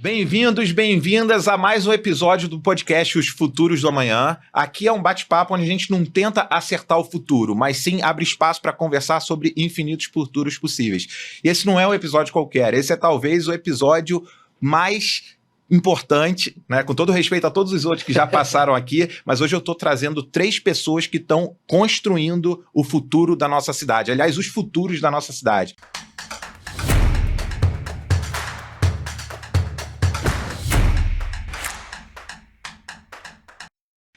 Bem-vindos, bem-vindas a mais um episódio do podcast Os Futuros do Amanhã. Aqui é um bate-papo onde a gente não tenta acertar o futuro, mas sim abre espaço para conversar sobre infinitos futuros possíveis. E esse não é um episódio qualquer, esse é talvez o episódio mais importante, né? Com todo respeito a todos os outros que já passaram aqui, mas hoje eu estou trazendo 3 pessoas que estão construindo o futuro da nossa cidade. Aliás, os futuros da nossa cidade.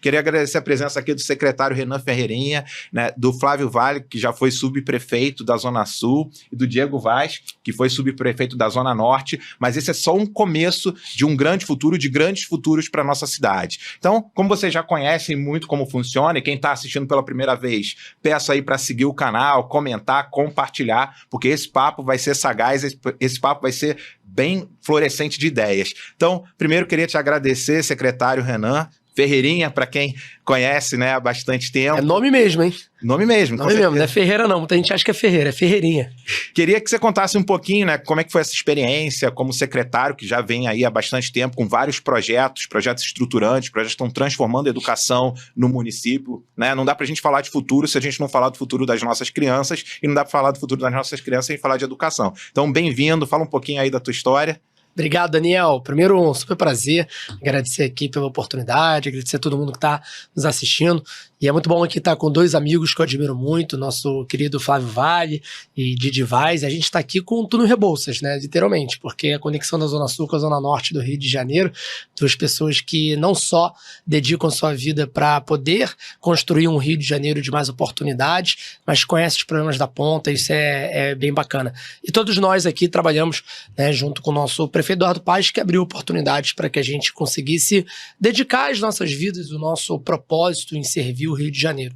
Queria agradecer a presença aqui do secretário Renan Ferreirinha, né, do Flávio Vale, que já foi subprefeito da Zona Sul, e do Diego Vaz, que foi subprefeito da Zona Norte, mas esse é só um começo de um grande futuro, de grandes futuros para a nossa cidade. Então, como vocês já conhecem muito como funciona, e quem está assistindo pela primeira vez, peço aí para seguir o canal, comentar, compartilhar, porque esse papo vai ser sagaz, esse papo vai ser bem florescente de ideias. Então, primeiro queria te agradecer, secretário Renan Ferreirinha, para quem conhece, né, há bastante tempo. É nome mesmo, hein? Nome mesmo. Nome mesmo, não é Ferreira não, muita gente acha que é Ferreira, é Ferreirinha. Queria que você contasse um pouquinho, né, como é que foi essa experiência como secretário, que já vem aí há bastante tempo com vários projetos estruturantes, projetos que estão transformando a educação no município, né? Não dá pra gente falar de futuro se a gente não falar do futuro das nossas crianças, e não dá pra falar do futuro das nossas crianças sem falar de educação. Então, bem-vindo, fala um pouquinho aí da tua história. Obrigado, Daniel. Primeiro, um super prazer, agradecer aqui pela oportunidade, agradecer a todo mundo que está nos assistindo. E é muito bom aqui estar com 2 amigos que eu admiro muito, nosso querido Flávio Vale e Didi Vaz. A gente está aqui com tudo em Rebouças, né, literalmente, porque a conexão da Zona Sul com a Zona Norte do Rio de Janeiro, 2 pessoas que não só dedicam sua vida para poder construir um Rio de Janeiro de mais oportunidades, mas conhecem os problemas da ponta, isso é bem bacana. E todos nós aqui trabalhamos, né, junto com o nosso prefeito Eduardo Paes, que abriu oportunidades para que a gente conseguisse dedicar as nossas vidas, o nosso propósito em servir o Rio de Janeiro.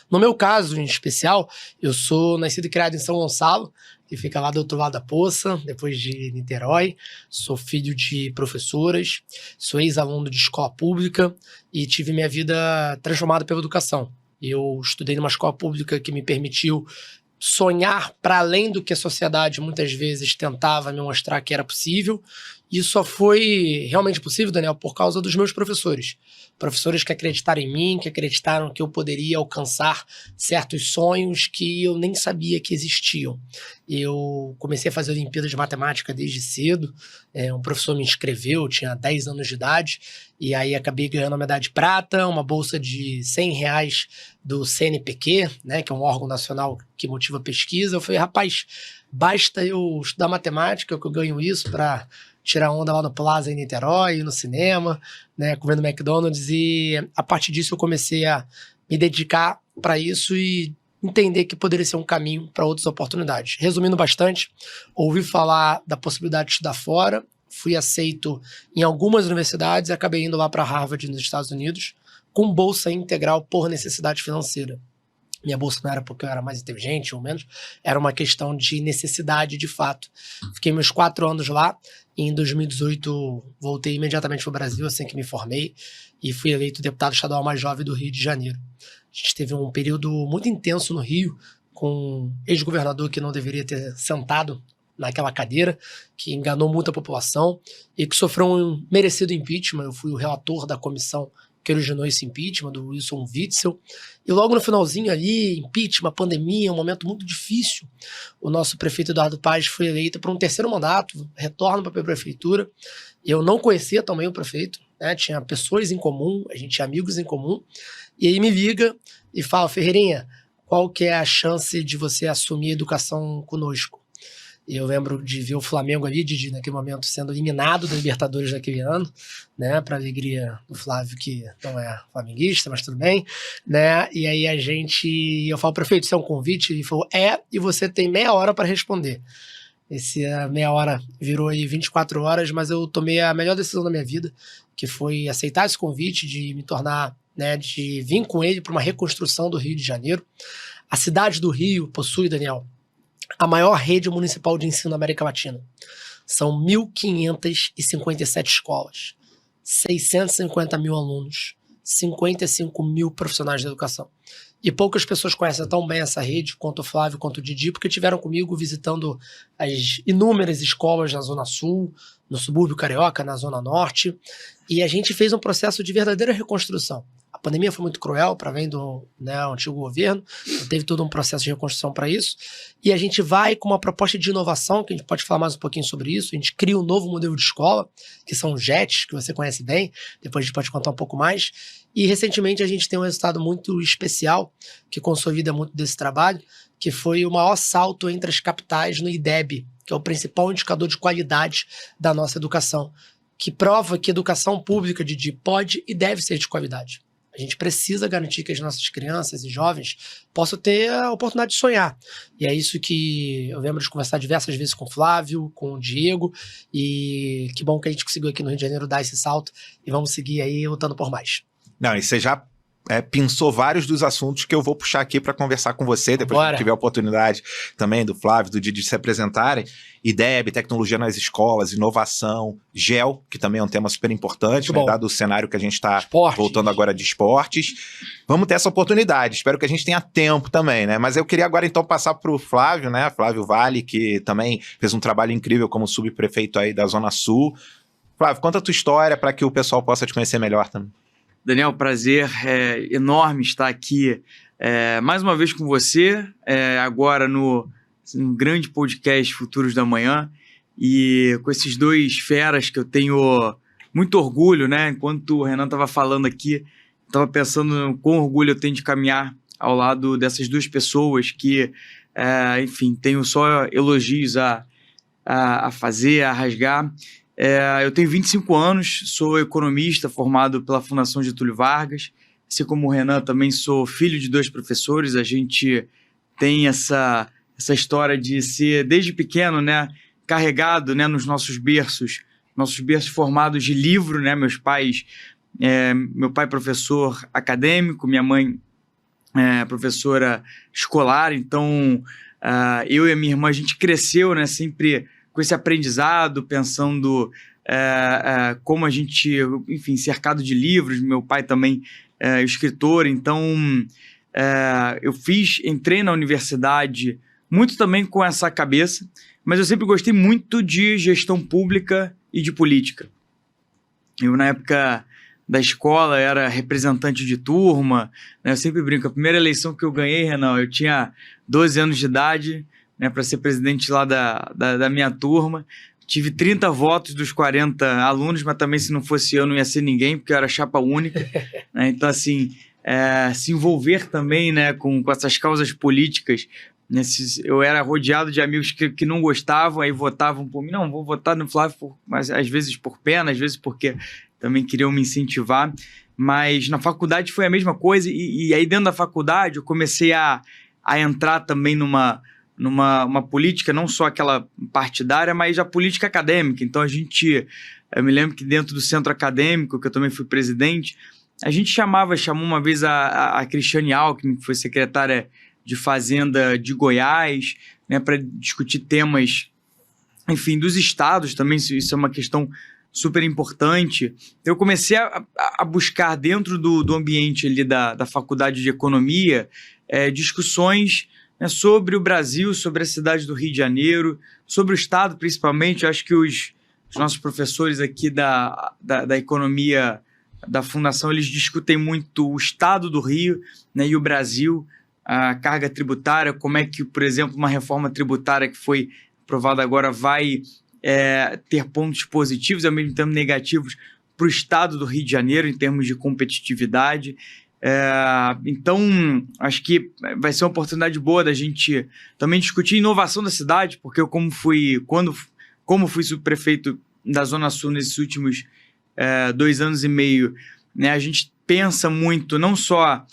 No meu caso, em especial, eu sou nascido e criado em São Gonçalo, que fica lá do outro lado da Poça, depois de Niterói. Sou filho de professoras, sou ex-aluno de escola pública e tive minha vida transformada pela educação. Eu estudei numa escola pública que me permitiu sonhar para além do que a sociedade muitas vezes tentava me mostrar que era possível. E só foi realmente possível, Daniel, por causa dos meus professores. Professores que acreditaram em mim, que acreditaram que eu poderia alcançar certos sonhos que eu nem sabia que existiam. Eu comecei a fazer Olimpíada de Matemática desde cedo. Um professor me inscreveu, eu tinha 10 anos de idade, e aí acabei ganhando a medalha de prata, uma bolsa de R$100 do CNPq, né, que é um órgão nacional que motiva pesquisa. Eu falei, rapaz, basta eu estudar matemática que eu ganho isso para tirar onda lá no Plaza em Niterói, no cinema, né, comendo McDonald's, e a partir disso eu comecei a me dedicar para isso e entender que poderia ser um caminho para outras oportunidades. Resumindo bastante, ouvi falar da possibilidade de estudar fora, fui aceito em algumas universidades e acabei indo lá para Harvard, nos Estados Unidos, com bolsa integral por necessidade financeira. Minha bolsa não era porque eu era mais inteligente ou menos, era uma questão de necessidade de fato. Fiquei meus 4 anos lá, e em 2018 voltei imediatamente para o Brasil, assim que me formei, e fui eleito deputado estadual mais jovem do Rio de Janeiro. A gente teve um período muito intenso no Rio, com um ex-governador que não deveria ter sentado naquela cadeira, que enganou muita população e que sofreu um merecido impeachment. Eu fui o relator da comissão que originou esse impeachment, do Wilson Witzel. E logo no finalzinho ali, impeachment, pandemia, um momento muito difícil, o nosso prefeito Eduardo Paes foi eleito para um 3º mandato, retorno para a prefeitura. Eu não conhecia também o prefeito, né? Tinha pessoas em comum, a gente tinha amigos em comum, e aí me liga e fala, Ferreirinha, qual que é a chance de você assumir a educação conosco? E eu lembro de ver o Flamengo ali, Didi, naquele momento, sendo eliminado da Libertadores daquele ano, né? Para alegria do Flávio, que não é flamenguista, mas tudo bem, né? E aí eu falo, prefeito, isso é um convite? Ele falou, e você tem meia hora para responder. Esse meia hora virou aí 24 horas, mas eu tomei a melhor decisão da minha vida, que foi aceitar esse convite de me tornar, né, de vir com ele para uma reconstrução do Rio de Janeiro. A cidade do Rio possui, Daniel, a maior rede municipal de ensino da América Latina. São 1.557 escolas, 650 mil alunos, 55 mil profissionais da educação. E poucas pessoas conhecem tão bem essa rede quanto o Flávio, quanto o Didi, porque tiveram comigo visitando as inúmeras escolas na Zona Sul, no subúrbio carioca, na Zona Norte, e a gente fez um processo de verdadeira reconstrução. A pandemia foi muito cruel para além do antigo governo, teve todo um processo de reconstrução para isso, e a gente vai com uma proposta de inovação, que a gente pode falar mais um pouquinho sobre isso, a gente cria um novo modelo de escola, que são os JETs, que você conhece bem, depois a gente pode contar um pouco mais, e recentemente a gente tem um resultado muito especial, que consolida muito desse trabalho, que foi o maior salto entre as capitais no IDEB, que é o principal indicador de qualidade da nossa educação, que prova que educação pública, Didi, pode e deve ser de qualidade. A gente precisa garantir que as nossas crianças e jovens possam ter a oportunidade de sonhar. E é isso que eu lembro de conversar diversas vezes com o Flávio, com o Diego, e que bom que a gente conseguiu aqui no Rio de Janeiro dar esse salto e vamos seguir aí lutando por mais. Não, e você já pensou vários dos assuntos que eu vou puxar aqui para conversar com você, depois que tiver a oportunidade também do Flávio, do Didi se apresentarem. IDEB, tecnologia nas escolas, inovação, GEL, que também é um tema super importante, né, dado o cenário que a gente está voltando agora de esportes. Vamos ter essa oportunidade, espero que a gente tenha tempo também, né? Mas eu queria agora então passar para o Flávio, né? Flávio Vale, que também fez um trabalho incrível como subprefeito aí da Zona Sul. Flávio, conta a tua história para que o pessoal possa te conhecer melhor também. Daniel, prazer enorme estar aqui mais uma vez com você, agora no grande podcast Futuros da Manhã, e com esses dois feras que eu tenho muito orgulho, né? Enquanto o Renan estava falando aqui, estava pensando com orgulho eu tenho de caminhar ao lado dessas duas pessoas que, enfim, tenho só elogios a fazer, a rasgar. Eu tenho 25 anos, sou economista formado pela Fundação Getúlio Vargas, assim como o Renan, também sou filho de dois professores. A gente tem essa história de ser, desde pequeno, né, carregado, né, nos nossos berços formados de livro, né, meu pai professor acadêmico, minha mãe professora escolar, então eu e a minha irmã, a gente cresceu, né, sempre com esse aprendizado, pensando como a gente, enfim, cercado de livros. Meu pai também é escritor, então eu entrei na universidade muito também com essa cabeça, mas eu sempre gostei muito de gestão pública e de política. Eu, na época da escola, era representante de turma, né? Eu sempre brinco, a primeira eleição que eu ganhei, Renan, eu tinha 12 anos de idade, né, para ser presidente lá da minha turma. Tive 30 votos dos 40 alunos, mas também se não fosse eu não ia ser ninguém, porque eu era chapa única. Né? Então, assim, se envolver também, né, com essas causas políticas, eu era rodeado de amigos que não gostavam, aí votavam por mim. Não, vou votar no Flávio, mas às vezes por pena, às vezes porque também queriam me incentivar. Mas na faculdade foi a mesma coisa, e aí dentro da faculdade eu comecei a entrar também numa política, não só aquela partidária, mas a política acadêmica. Então eu me lembro que dentro do centro acadêmico, que eu também fui presidente, a gente chamou uma vez a Cristiane Alckmin, que foi secretária de Fazenda de Goiás, né, para discutir temas, enfim, dos estados também. Isso é uma questão super importante. Eu comecei a buscar dentro do ambiente ali da Faculdade de Economia discussões, né, sobre o Brasil, sobre a cidade do Rio de Janeiro, sobre o Estado principalmente. Eu acho que os nossos professores aqui da economia da Fundação, eles discutem muito o Estado do Rio, né, e o Brasil, a carga tributária, como é que, por exemplo, uma reforma tributária que foi aprovada agora vai ter pontos positivos e ao mesmo tempo negativos para o Estado do Rio de Janeiro em termos de competitividade. Então, acho que vai ser uma oportunidade boa da gente também discutir a inovação da cidade, porque eu, como fui subprefeito da Zona Sul nesses últimos 2 anos e meio, né, a gente pensa muito não só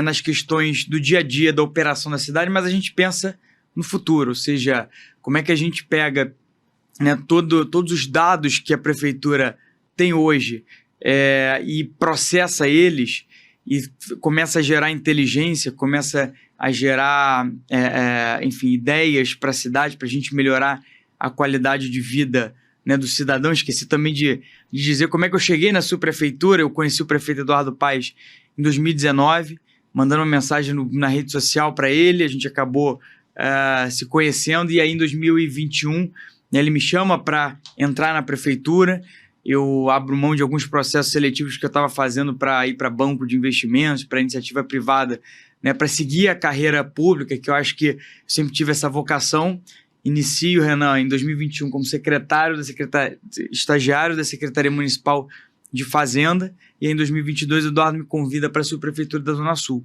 nas questões do dia a dia da operação da cidade, mas a gente pensa no futuro, ou seja, como é que a gente pega, né, todos os dados que a prefeitura tem hoje e processa eles e começa a gerar inteligência, começa a gerar, enfim, ideias para a cidade, para a gente melhorar a qualidade de vida, né, do cidadão. Esqueci também de dizer como é que eu cheguei na subprefeitura. Eu conheci o prefeito Eduardo Paes em 2019, mandando uma mensagem na rede social para ele, a gente acabou se conhecendo, e aí em 2021 ele me chama para entrar na prefeitura. Eu abro mão de alguns processos seletivos que eu estava fazendo para ir para banco de investimentos, para iniciativa privada, né, para seguir a carreira pública, que eu acho que eu sempre tive essa vocação. Inicio, Renan, em 2021 como estagiário da Secretaria Municipal de Fazenda, e aí, em 2022 o Eduardo me convida para a subprefeitura da Zona Sul.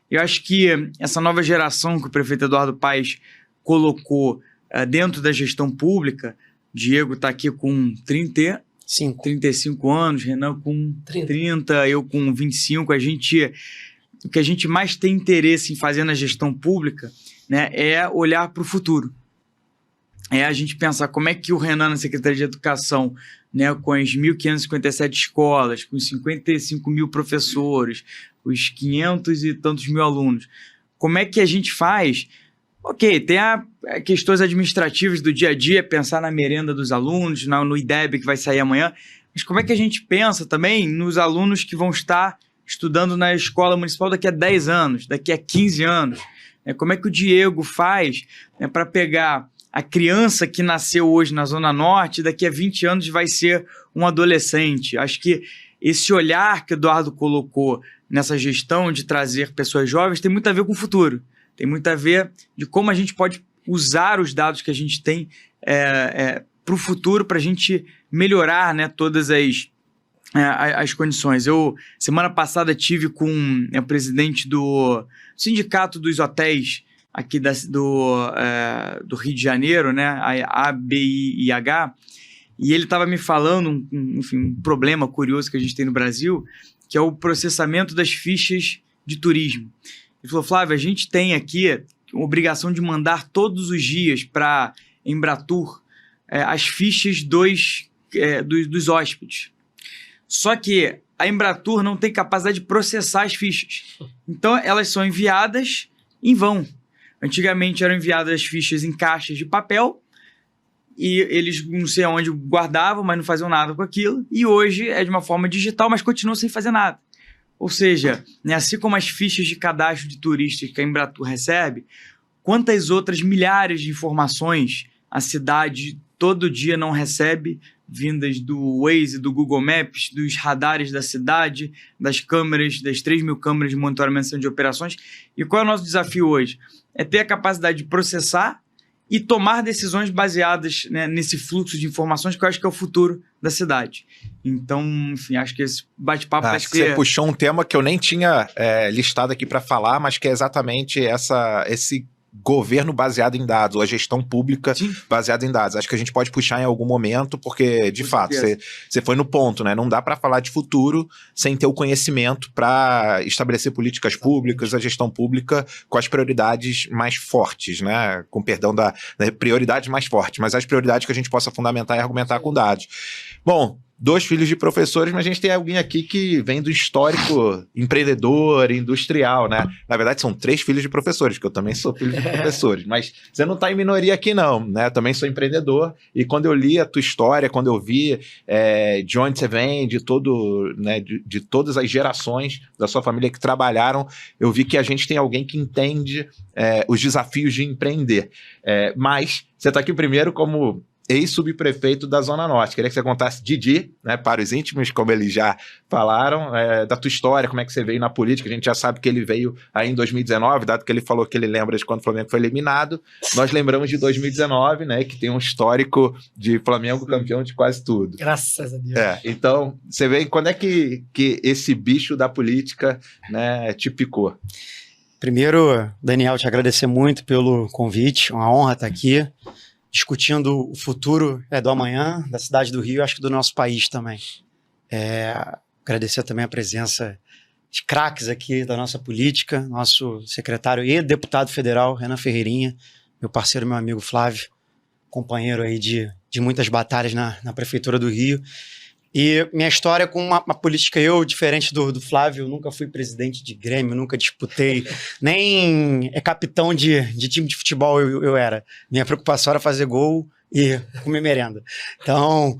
Eu acho que essa nova geração que o prefeito Eduardo Paes colocou dentro da gestão pública, Diego está aqui com 35 anos, Renan com 30, eu com 25, o que a gente mais tem interesse em fazer na gestão pública, né, é olhar para o futuro. É a gente pensar como é que o Renan, na Secretaria de Educação, né, com as 1.557 escolas, com os 55 mil professores, os 500 e tantos mil alunos, como é que a gente faz? Ok, tem questões administrativas do dia a dia, pensar na merenda dos alunos, no IDEB que vai sair amanhã, mas como é que a gente pensa também nos alunos que vão estar estudando na escola municipal daqui a 10 anos, daqui a 15 anos? Como é que o Diego faz, né, para pegar a criança que nasceu hoje na Zona Norte, daqui a 20 anos vai ser um adolescente? Acho que esse olhar que o Eduardo colocou nessa gestão de trazer pessoas jovens tem muito a ver com o futuro. Tem muito a ver de como a gente pode usar os dados que a gente tem para o futuro, para a gente melhorar, né, todas as condições. Eu, semana passada, tive com o presidente do Sindicato dos Hotéis aqui do Rio de Janeiro, né, a ABIH, e ele estava me falando um problema curioso que a gente tem no Brasil, que é o processamento das fichas de turismo. Ele falou: Flávio, a gente tem aqui a obrigação de mandar todos os dias para a Embratur as fichas dos hóspedes. Só que a Embratur não tem capacidade de processar as fichas. Então, elas são enviadas em vão. Antigamente eram enviadas as fichas em caixas de papel e eles não sei onde guardavam, mas não faziam nada com aquilo. E hoje é de uma forma digital, mas continuam sem fazer nada. Ou seja, né, assim como as fichas de cadastro de turistas que a Embratur recebe, quantas outras milhares de informações a cidade todo dia não recebe, vindas do Waze, do Google Maps, dos radares da cidade, das câmeras, das 3.000 câmeras de monitoramento de operações. E qual é o nosso desafio hoje? É ter a capacidade de processar e tomar decisões baseadas, né, nesse fluxo de informações, que eu acho que é o futuro da cidade. Então, enfim, acho que esse bate-papo vai ser... Você puxou um tema que eu nem tinha listado aqui para falar, mas que é exatamente esse governo baseado em dados, ou a gestão pública baseada em dados. Acho que a gente pode puxar em algum momento, porque, de fato, você foi no ponto, né? Não dá para falar de futuro sem ter o conhecimento para estabelecer políticas públicas, a gestão pública com as prioridades mais fortes, né? Com perdão da prioridades mais fortes, mas as prioridades que a gente possa fundamentar e argumentar com dados. Bom, 2 filhos de professores, mas a gente tem alguém aqui que vem do histórico empreendedor, industrial, né? Na verdade, são 3 filhos de professores, porque eu também sou filho de professores. Mas você não está em minoria aqui, não, né? Eu também sou empreendedor. E quando eu li a tua história, quando eu vi de onde você vem, de todas as gerações da sua família que trabalharam, eu vi que a gente tem alguém que entende os desafios de empreender. Mas você está aqui primeiro como ex-subprefeito da Zona Norte. Queria que você contasse, Didi, né, para os íntimos, como eles já falaram, da tua história, como é que você veio na política. A gente já sabe que ele veio aí em 2019, dado que ele falou que ele lembra de quando o Flamengo foi eliminado. Nós lembramos de 2019, né, que tem um histórico de Flamengo campeão de quase tudo. Graças a Deus. Então, você vê quando é que esse bicho da política, né, te picou? Primeiro, Daniel, te agradecer muito pelo convite, uma honra estar aqui, discutindo o futuro do amanhã, da cidade do Rio, acho que do nosso país também. Agradecer também a presença de craques aqui da nossa política, nosso secretário e deputado federal, Renan Ferreirinha, meu parceiro, meu amigo Flávio, companheiro aí de muitas batalhas na Prefeitura do Rio. E minha história com uma política, diferente do Flávio, nunca fui presidente de Grêmio, nunca disputei, nem capitão de time de futebol eu era. Minha preocupação era fazer gol e comer merenda. Então,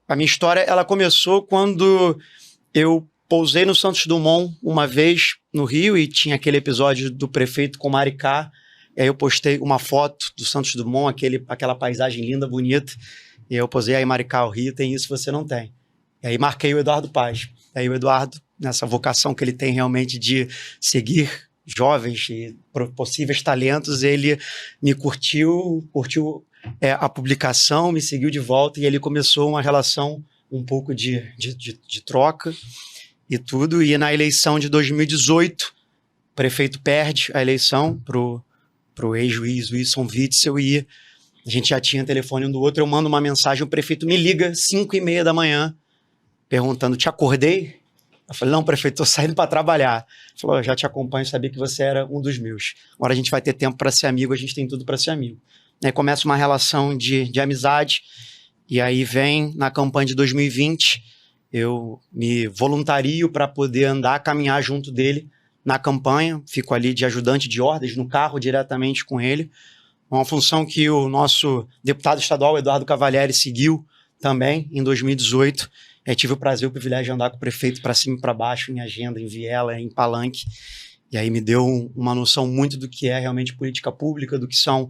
a minha história ela começou quando eu pousei no Santos Dumont uma vez no Rio e tinha aquele episódio do prefeito com Maricá. E aí eu postei uma foto do Santos Dumont, aquela paisagem linda, bonita. E aí eu posei aí Maricá, o Rio, tem isso, você não tem. E aí marquei o Eduardo Paz. E aí o Eduardo, nessa vocação que ele tem realmente de seguir jovens e possíveis talentos, ele me curtiu a publicação, me seguiu de volta e ele começou uma relação um pouco de troca e tudo. E na eleição de 2018, o prefeito perde a eleição pro ex-juiz Wilson Witzel e a gente já tinha telefone um do outro. Eu mando uma mensagem, o prefeito me liga 5h30 da manhã, perguntando, te acordei? Eu falei, não, prefeito, estou saindo para trabalhar. Ele falou, já te acompanho, sabia que você era um dos meus. Agora a gente vai ter tempo para ser amigo, a gente tem tudo para ser amigo. Aí começa uma relação de amizade, e aí vem, na campanha de 2020, eu me voluntario para poder caminhar junto dele na campanha, fico ali de ajudante de ordens, no carro diretamente com ele, uma função que o nosso deputado estadual, Eduardo Cavalieri, seguiu também em 2018. Tive o prazer e o privilégio de andar com o prefeito para cima e para baixo, em agenda, em viela, em palanque, e aí me deu uma noção muito do que é realmente política pública, do que são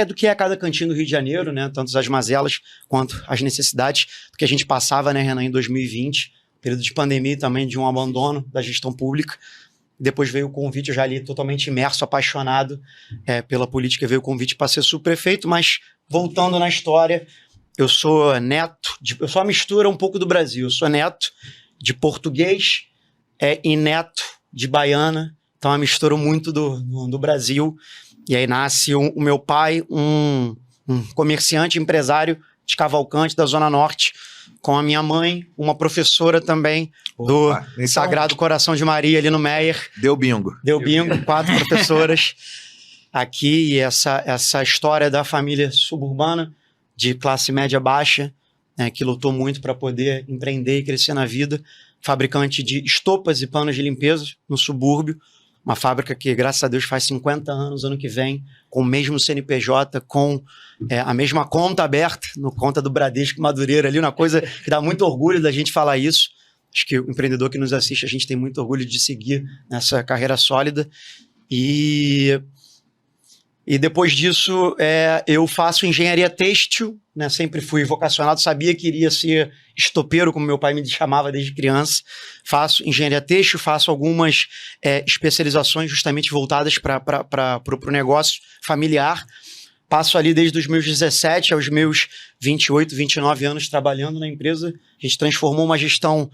do que é cada cantinho do Rio de Janeiro, né? Tanto as mazelas quanto as necessidades do que a gente passava, né, Renan, em 2020, período de pandemia e também de um abandono da gestão pública. Depois veio o convite, eu já ali totalmente imerso, apaixonado pela política, veio o convite para ser subprefeito, mas voltando na história, eu sou neto, eu sou uma mistura um pouco do Brasil, eu sou neto de português e neto de baiana, então é uma mistura muito do Brasil. E aí nasce o meu pai, um comerciante, empresário de Cavalcante, da Zona Norte, com a minha mãe, uma professora também do Sagrado Coração de Maria, ali no Meier. Deu bingo. Deu bingo, 4 professoras aqui, e essa história da família suburbana, de classe média baixa, né, que lutou muito para poder empreender e crescer na vida, fabricante de estopas e panos de limpeza no subúrbio, uma fábrica que, graças a Deus, faz 50 anos ano que vem, com o mesmo CNPJ, com a mesma conta aberta, no conta do Bradesco Madureira ali, uma coisa que dá muito orgulho da gente falar isso. Acho que o empreendedor que nos assiste, a gente tem muito orgulho de seguir nessa carreira sólida. E depois disso, eu faço engenharia têxtil, né? Sempre fui vocacionado, sabia que iria ser estopeiro, como meu pai me chamava desde criança. Faço engenharia têxtil, faço algumas especializações justamente voltadas para o negócio familiar. Passo ali desde os meus 17 aos meus 28, 29 anos trabalhando na empresa. A gente transformou uma gestão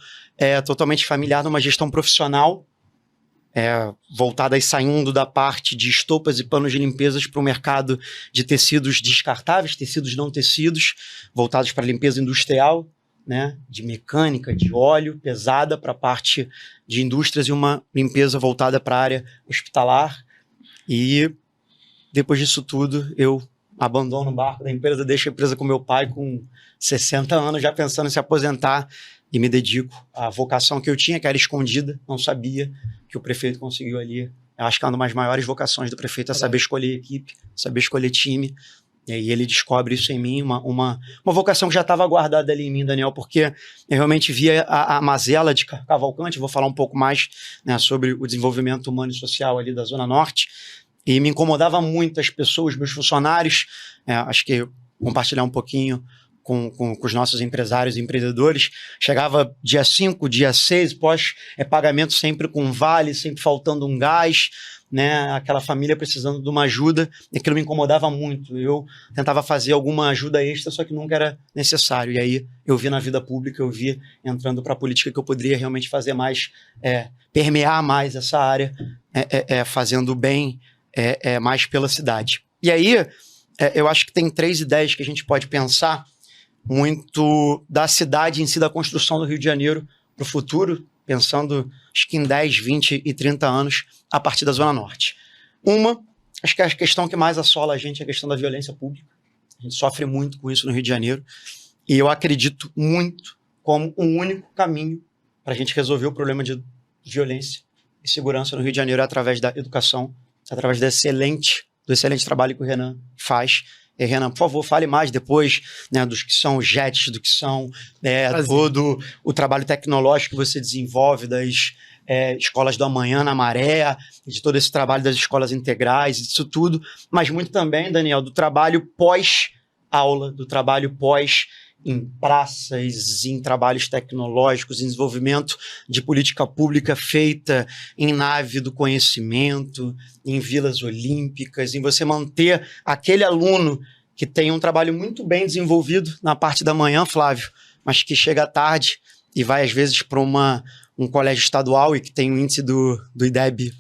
totalmente familiar numa gestão profissional, voltada e saindo da parte de estopas e panos de limpezas para o mercado de tecidos descartáveis, tecidos não tecidos, voltados para limpeza industrial, né, de mecânica, de óleo pesada para a parte de indústrias e uma limpeza voltada para a área hospitalar. E depois disso tudo, eu abandono o barco da empresa, deixo a empresa com meu pai com 60 anos, já pensando em se aposentar, e me dedico à vocação que eu tinha, que era escondida, não sabia, que o prefeito conseguiu ali. Eu acho que é uma das maiores vocações do prefeito, é saber escolher equipe, saber escolher time. E aí ele descobre isso em mim, uma vocação que já estava guardada ali em mim, Daniel, porque eu realmente via a mazela de Cavalcante. Vou falar um pouco mais, né, sobre o desenvolvimento humano e social ali da Zona Norte, e me incomodava muito as pessoas, meus funcionários. Acho que compartilhar um pouquinho com os nossos empresários e empreendedores. Chegava dia 5, dia 6, pagamento sempre com vale, sempre faltando um gás, né? Aquela família precisando de uma ajuda, e aquilo me incomodava muito. Eu tentava fazer alguma ajuda extra, só que nunca era necessário. E aí eu vi na vida pública, eu vi entrando para a política que eu poderia realmente fazer mais, permear mais essa área, fazendo bem mais pela cidade. E aí eu acho que tem 3 ideias que a gente pode pensar muito da cidade em si, da construção do Rio de Janeiro para o futuro, pensando acho que em 10, 20 e 30 anos a partir da Zona Norte. Acho que a questão que mais assola a gente é a questão da violência pública. A gente sofre muito com isso no Rio de Janeiro, e eu acredito muito como um único caminho para a gente resolver o problema de violência e segurança no Rio de Janeiro é através da educação, através do excelente trabalho que o Renan faz, Renan, por favor, fale mais depois, né, dos que são jets, do que são todo o trabalho tecnológico que você desenvolve das escolas do amanhã na Maré, de todo esse trabalho das escolas integrais, isso tudo, mas muito também, Daniel, do trabalho pós-aula, do trabalho pós em praças, em trabalhos tecnológicos, em desenvolvimento de política pública feita em nave do conhecimento, em vilas olímpicas, em você manter aquele aluno que tem um trabalho muito bem desenvolvido na parte da manhã, Flávio, mas que chega à tarde e vai às vezes para um colégio estadual e que tem um índice do IDEB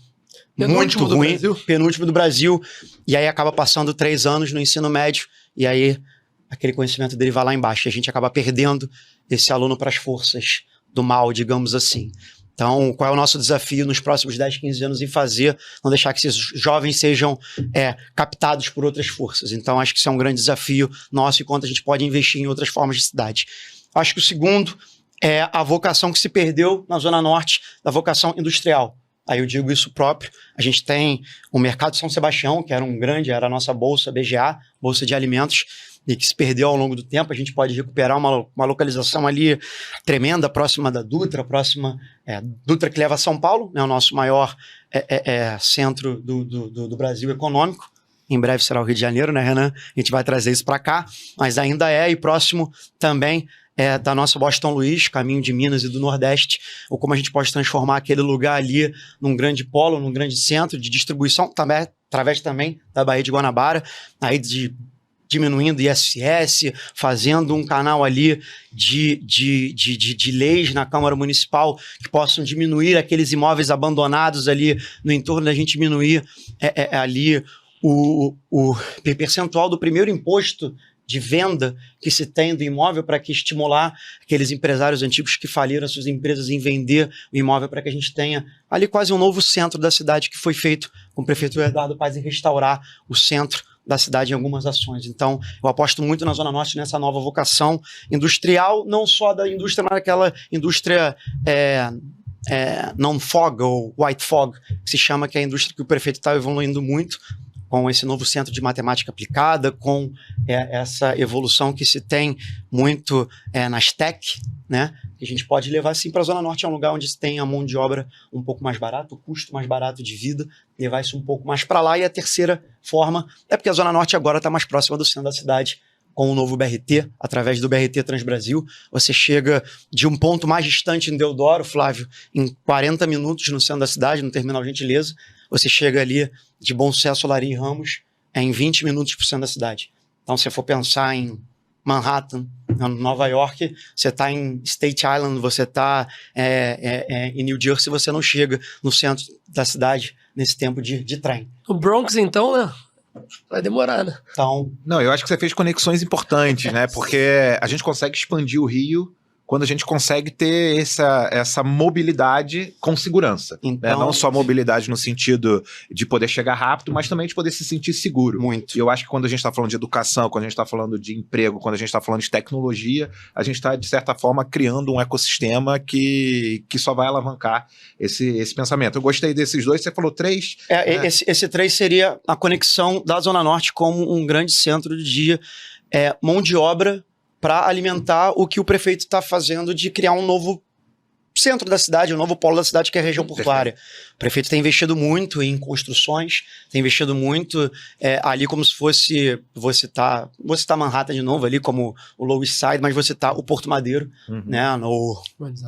muito ruim, penúltimo do Brasil, e aí acaba passando 3 anos no ensino médio, e aí aquele conhecimento dele vai lá embaixo, e a gente acaba perdendo esse aluno para as forças do mal, digamos assim. Então, qual é o nosso desafio nos próximos 10, 15 anos em fazer, não deixar que esses jovens sejam captados por outras forças. Então, acho que isso é um grande desafio nosso e quanto a gente pode investir em outras formas de cidade. Acho que o segundo é a vocação que se perdeu na Zona Norte, da vocação industrial. Aí eu digo isso próprio. A gente tem o Mercado São Sebastião, que era a nossa bolsa BGA, Bolsa de Alimentos, e que se perdeu ao longo do tempo. A gente pode recuperar uma localização ali tremenda, próxima da Dutra, Dutra que leva a São Paulo, né, o nosso maior centro do Brasil econômico. Em breve será o Rio de Janeiro, né, Renan? A gente vai trazer isso para cá, mas ainda e próximo também da nossa Boston Luiz, caminho de Minas e do Nordeste, ou como a gente pode transformar aquele lugar ali num grande polo, num grande centro de distribuição, também, através também da Baía de Guanabara, aí diminuindo ISS, fazendo um canal ali de leis na Câmara Municipal que possam diminuir aqueles imóveis abandonados ali no entorno, da gente diminuir ali o percentual do primeiro imposto de venda que se tem do imóvel para que estimular aqueles empresários antigos que faliram as suas empresas em vender o imóvel para que a gente tenha ali quase um novo centro da cidade que foi feito com o prefeito Eduardo Paes em restaurar o centro da cidade em algumas ações. Então, eu aposto muito na Zona Norte nessa nova vocação industrial, não só da indústria, mas aquela indústria non-fog ou white fog, que se chama, que é a indústria que o prefeito está evoluindo muito, com esse novo centro de matemática aplicada, com essa evolução que se tem muito nas tech, né? Que a gente pode levar sim para a Zona Norte, é um lugar onde se tem a mão de obra um pouco mais barata, o custo mais barato de vida, levar isso um pouco mais para lá. E a terceira forma é porque a Zona Norte agora está mais próxima do centro da cidade, com o novo BRT, através do BRT Transbrasil. Você chega de um ponto mais distante em Deodoro, Flávio, em 40 minutos no centro da cidade, no Terminal Gentileza. Você chega ali de Bom Sucesso, Larim Ramos, em 20 minutos para o centro da cidade. Então, se você for pensar em Manhattan, Nova York, você está em State Island, você está em New Jersey, você não chega no centro da cidade nesse tempo de trem. O Bronx, então, né? Vai demorar, né? Então, não, eu acho que você fez conexões importantes, né? Porque a gente consegue expandir o Rio quando a gente consegue ter essa mobilidade com segurança. Então, né? Não só mobilidade no sentido de poder chegar rápido, mas também de poder se sentir seguro. Muito. E eu acho que quando a gente está falando de educação, quando a gente está falando de emprego, quando a gente está falando de tecnologia, a gente está, de certa forma, criando um ecossistema que só vai alavancar esse pensamento. Eu gostei desses dois, você falou 3. Esse 3 seria a conexão da Zona Norte como um grande centro de mão de obra para alimentar o que o prefeito está fazendo de criar um novo centro da cidade, um novo polo da cidade, que é a região portuária. O prefeito tem investido muito em construções, tem investido muito ali como se fosse, você tá Manhattan de novo ali, como o Lower East Side, mas você tá o Porto Madeiro, né, no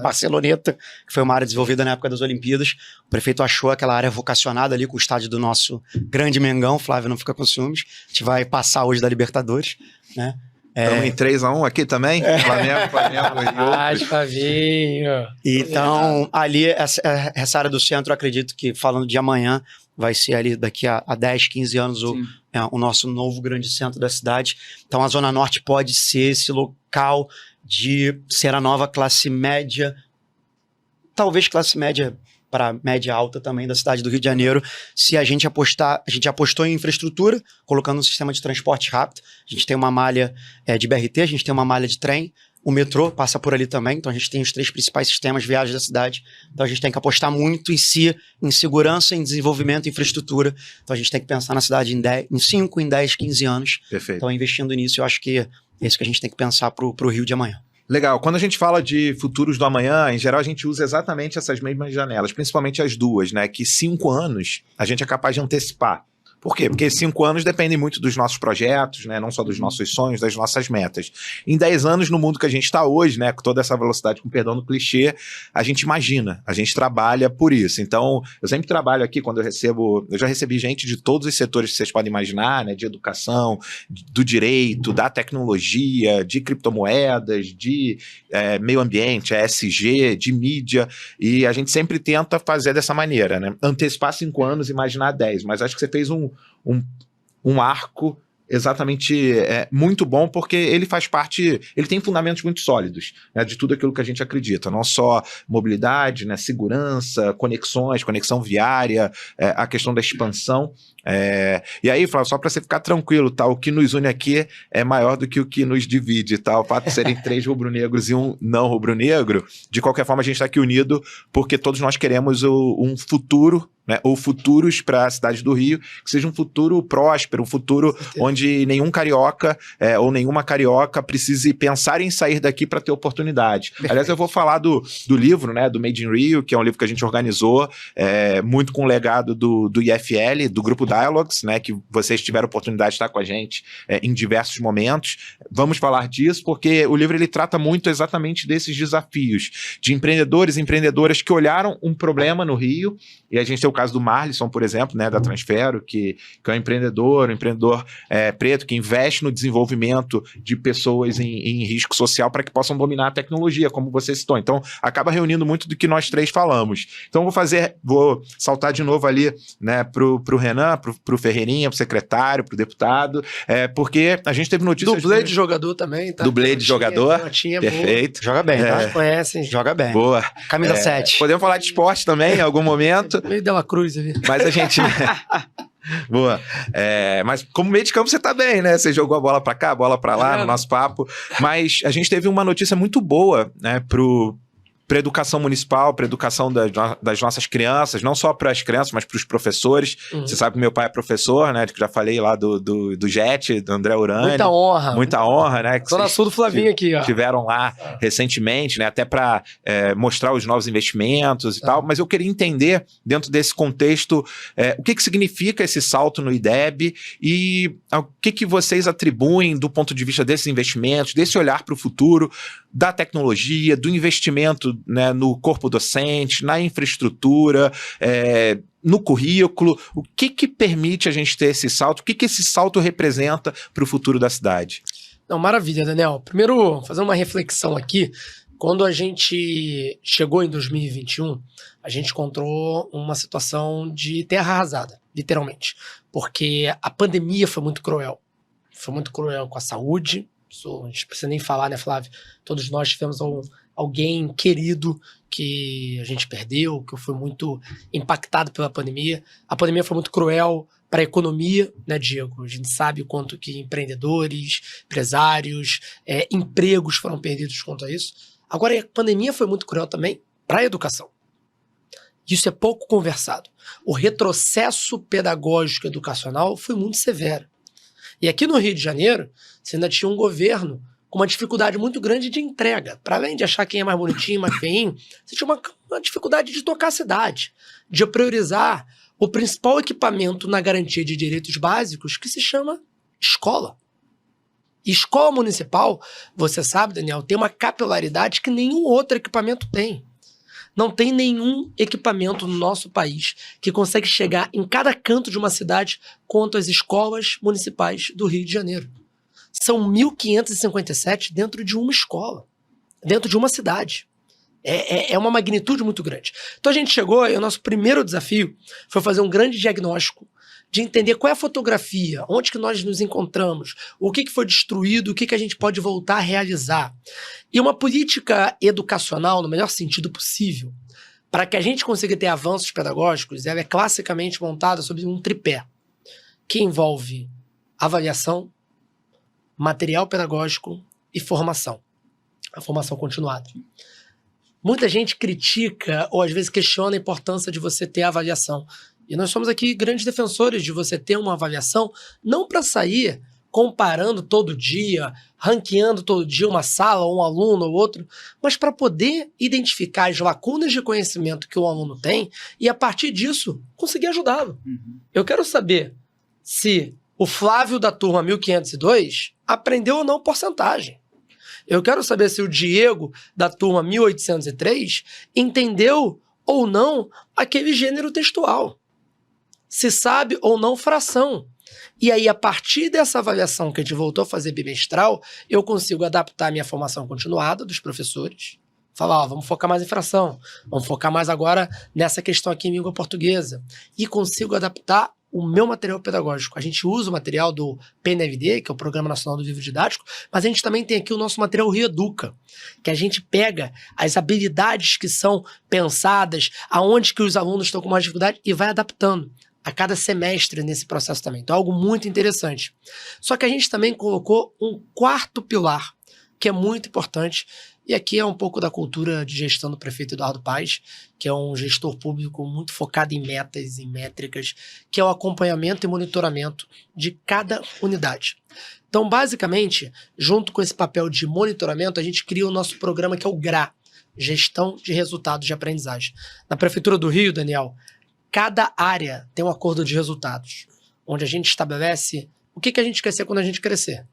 Barceloneta, que foi uma área desenvolvida na época das Olimpíadas. O prefeito achou aquela área vocacionada ali com o estádio do nosso grande Mengão, Flávio não fica com ciúmes, a gente vai passar hoje da Libertadores, né? Estamos em 3-1 aqui também? Flamengo e Flavinho. Então, ali, essa área do centro, eu acredito que, falando de amanhã, vai ser ali daqui a 10, 15 anos o nosso novo grande centro da cidade. Então, a Zona Norte pode ser esse local de ser a nova classe média, talvez classe média para média alta também da cidade do Rio de Janeiro, se a gente apostou em infraestrutura, colocando um sistema de transporte rápido. A gente tem uma malha de BRT, a gente tem uma malha de trem, O metrô passa por ali também, então a gente tem os 3 principais sistemas viários da cidade. Então a gente tem que apostar muito em segurança, em desenvolvimento, em infraestrutura. Então a gente tem que pensar na cidade em 5, em 10, 15 anos. Perfeito. Então investindo nisso, eu acho que é isso que a gente tem que pensar pro Rio de amanhã. Legal. Quando a gente fala de futuros do amanhã, em geral a gente usa exatamente essas mesmas janelas, principalmente as duas, né? Que 5 anos a gente é capaz de antecipar. Por quê? Porque 5 anos dependem muito dos nossos projetos, né? Não só dos nossos sonhos, das nossas metas. Em 10 anos, no mundo que a gente está hoje, né? Com toda essa velocidade, com perdão do clichê, a gente imagina, a gente trabalha por isso. Então, eu sempre trabalho aqui, quando eu já recebi gente de todos os setores que vocês podem imaginar, né? De educação, do direito, da tecnologia, de criptomoedas, de meio ambiente, ESG, de mídia, e a gente sempre tenta fazer dessa maneira, né? Antecipar 5 anos, imaginar 10, mas acho que você fez um arco exatamente muito bom, porque ele faz parte, ele tem fundamentos muito sólidos, né, de tudo aquilo que a gente acredita, não só mobilidade, né, segurança, conexão viária, a questão da expansão. E aí, Flávio, só para você ficar tranquilo, tá? O que nos une aqui é maior do que o que nos divide, tá? O fato de serem 3 rubro-negros e um não rubro-negro, de qualquer forma a gente está aqui unido porque todos nós queremos um futuro, né, ou futuros para a cidade do Rio, que seja um futuro próspero, um futuro onde nenhum carioca ou nenhuma carioca precise pensar em sair daqui para ter oportunidade. Perfeito. Aliás, eu vou falar do livro, né, do Made in Rio, que é um livro que a gente organizou, muito com o legado do IFL, do Grupo Dialogues, né, que vocês tiveram a oportunidade de estar com a gente em diversos momentos. Vamos falar disso, porque o livro ele trata muito exatamente desses desafios de empreendedores e empreendedoras que olharam um problema no Rio, e a gente tem o caso do Marlisson, por exemplo, né, da Transfero, que é um empreendedor preto, que investe no desenvolvimento de pessoas em risco social para que possam dominar a tecnologia, como você citou. Então, acaba reunindo muito do que nós 3 falamos. Então, vou saltar de novo ali, né, pro Renan, pro Ferreirinha, pro secretário, pro deputado, porque a gente teve notícias... Dublê de jogador também, tá? Dublê de jogador, perfeito. Boa. Joga bem, tá? Conhecem. Joga bem. Boa. Camisa 7. Podemos falar de esporte também, em algum momento. Meio Dela Cruz ali. Mas a gente... Boa. Mas como meio de campo você tá bem, né? Você jogou a bola pra cá, a bola pra lá, no nosso papo. Mas a gente teve uma notícia muito boa, né, para educação municipal, para educação das nossas crianças, não só para as crianças, mas para os professores. Você sabe que meu pai é professor, né? Que já falei lá do JET, do André Urani. Muita honra. Muita honra, né? Zona Sul do Flavinho aqui, ó. Tiveram lá recentemente, né? Até para mostrar os novos investimentos e tal. Mas eu queria entender, dentro desse contexto, o que significa esse salto no IDEB e o que vocês atribuem do ponto de vista desses investimentos, desse olhar para o futuro, da tecnologia, do investimento, né, no corpo docente, na infraestrutura, no currículo. O que permite a gente ter esse salto? O que esse salto representa para o futuro da cidade? Não, maravilha, Daniel. Primeiro, fazendo uma reflexão aqui, quando a gente chegou em 2021, a gente encontrou uma situação de terra arrasada, literalmente, porque a pandemia foi muito cruel. Foi muito cruel com a saúde. A gente não precisa nem falar, né, Flávio? Todos nós tivemos alguém querido que a gente perdeu, que foi muito impactado pela pandemia. A pandemia foi muito cruel para a economia, né, Diego? A gente sabe o quanto que empreendedores, empresários, empregos foram perdidos quanto a isso. Agora, a pandemia foi muito cruel também para a educação. Isso é pouco conversado. O retrocesso pedagógico educacional foi muito severo. E aqui no Rio de Janeiro, você ainda tinha um governo com uma dificuldade muito grande de entrega. Para além de achar quem é mais bonitinho, mais feinho, você tinha uma dificuldade de tocar a cidade, de priorizar o principal equipamento na garantia de direitos básicos, que se chama escola. E escola municipal, você sabe, Daniel, tem uma capilaridade que nenhum outro equipamento tem. Não tem nenhum equipamento no nosso país que consegue chegar em cada canto de uma cidade quanto as escolas municipais do Rio de Janeiro. São 1.557 dentro de uma escola, dentro de uma cidade. É uma magnitude muito grande. Então a gente chegou e o nosso primeiro desafio foi fazer um grande diagnóstico de entender qual é a fotografia, onde que nós nos encontramos, o que foi destruído, o que a gente pode voltar a realizar. E uma política educacional, no melhor sentido possível, para que a gente consiga ter avanços pedagógicos, ela é classicamente montada sobre um tripé, que envolve avaliação, material pedagógico e formação. a formação continuada. Muita gente critica ou às vezes questiona a importância de você ter a avaliação. E nós somos aqui grandes defensores de você ter uma avaliação, não para sair comparando todo dia, ranqueando todo dia uma sala, ou um aluno ou outro, mas para poder identificar as lacunas de conhecimento que o aluno tem e, a partir disso, conseguir ajudá-lo. Eu quero saber se o Flávio da turma 1502 aprendeu ou não porcentagem. Eu quero saber se o Diego da turma 1803 entendeu ou não aquele gênero textual. Se sabe ou não fração. E aí, a partir dessa avaliação que a gente voltou a fazer bimestral, eu consigo adaptar a minha formação continuada dos professores. Falar, ó, vamos focar mais em fração, vamos focar mais agora nessa questão aqui em língua portuguesa. E consigo adaptar o meu material pedagógico. A gente usa o material do PNLD, que é o Programa Nacional do Livro Didático, mas a gente também tem aqui o nosso material Rio Educa, que a gente pega as habilidades que são pensadas, aonde que os alunos estão com mais dificuldade e vai adaptando a cada semestre nesse processo também. Então é algo muito interessante. Só que a gente também colocou um quarto pilar, que é muito importante, e aqui é um pouco da cultura de gestão do prefeito Eduardo Paes, que é um gestor público muito focado em metas, em métricas, que é o acompanhamento e monitoramento de cada unidade. Então, basicamente, junto com esse papel de monitoramento, a gente cria o nosso programa que é o GRA, Gestão de Resultados de Aprendizagem. Na Prefeitura do Rio, Daniel, cada área tem um acordo de resultados, onde a gente estabelece o que a gente quer ser quando a gente crescer.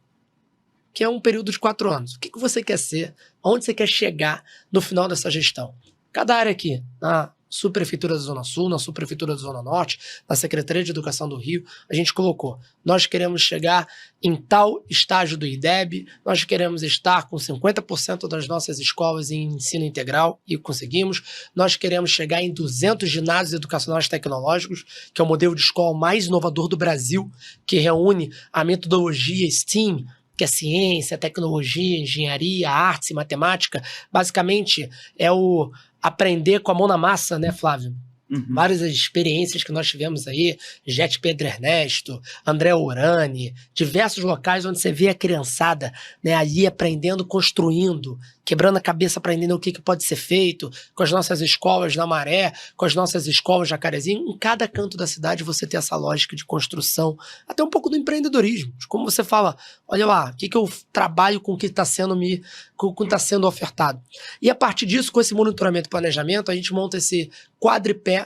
Que é um período de 4 anos. O que você quer ser? Onde você quer chegar no final dessa gestão? Cada área aqui, na Subprefeitura da Zona Sul, na Subprefeitura da Zona Norte, na Secretaria de Educação do Rio, a gente colocou, nós queremos chegar em tal estágio do IDEB, nós queremos estar com 50% das nossas escolas em ensino integral, e conseguimos, nós queremos chegar em 200 ginásios educacionais tecnológicos, que é o modelo de escola mais inovador do Brasil, que reúne a metodologia STEAM, que é ciência, tecnologia, engenharia, artes e matemática. Basicamente, é o aprender com a mão na massa, né, Flávio? Várias experiências que nós tivemos aí, Jet Pedro Ernesto, André Urani, diversos locais onde você vê a criançada, né, ali aprendendo, construindo, quebrando a cabeça, aprendendo o que pode ser feito, com as nossas escolas na Maré, com as nossas escolas Jacarezinho. Em cada canto da cidade você tem essa lógica de construção, até um pouco do empreendedorismo. Como você fala, olha lá, o que eu trabalho com o que está sendo, sendo ofertado. E a partir disso, com esse monitoramento e planejamento, a gente monta esse quadripé,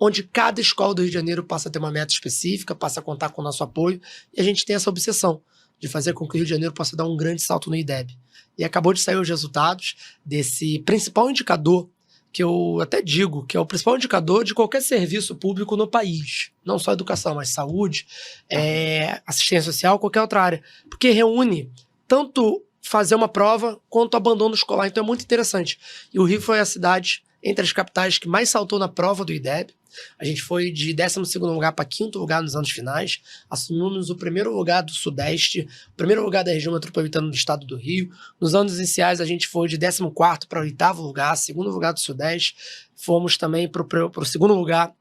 onde cada escola do Rio de Janeiro passa a ter uma meta específica, passa a contar com o nosso apoio, e a gente tem essa obsessão de fazer com que o Rio de Janeiro possa dar um grande salto no IDEB. E acabou de sair os resultados desse principal indicador, que eu até digo que é o principal indicador de qualquer serviço público no país. Não só educação, mas saúde, assistência social, qualquer outra área. Porque reúne tanto fazer uma prova quanto abandono escolar. Então é muito interessante. E o Rio foi a cidade entre as capitais que mais saltou na prova do IDEB. A gente foi de 12º lugar para 5º lugar nos anos finais, assumimos o primeiro lugar do Sudeste, o primeiro lugar da região metropolitana do estado do Rio. Nos anos iniciais a gente foi de 14º para o 8º lugar, 2º lugar do Sudeste. Fomos também para o segundo lugar,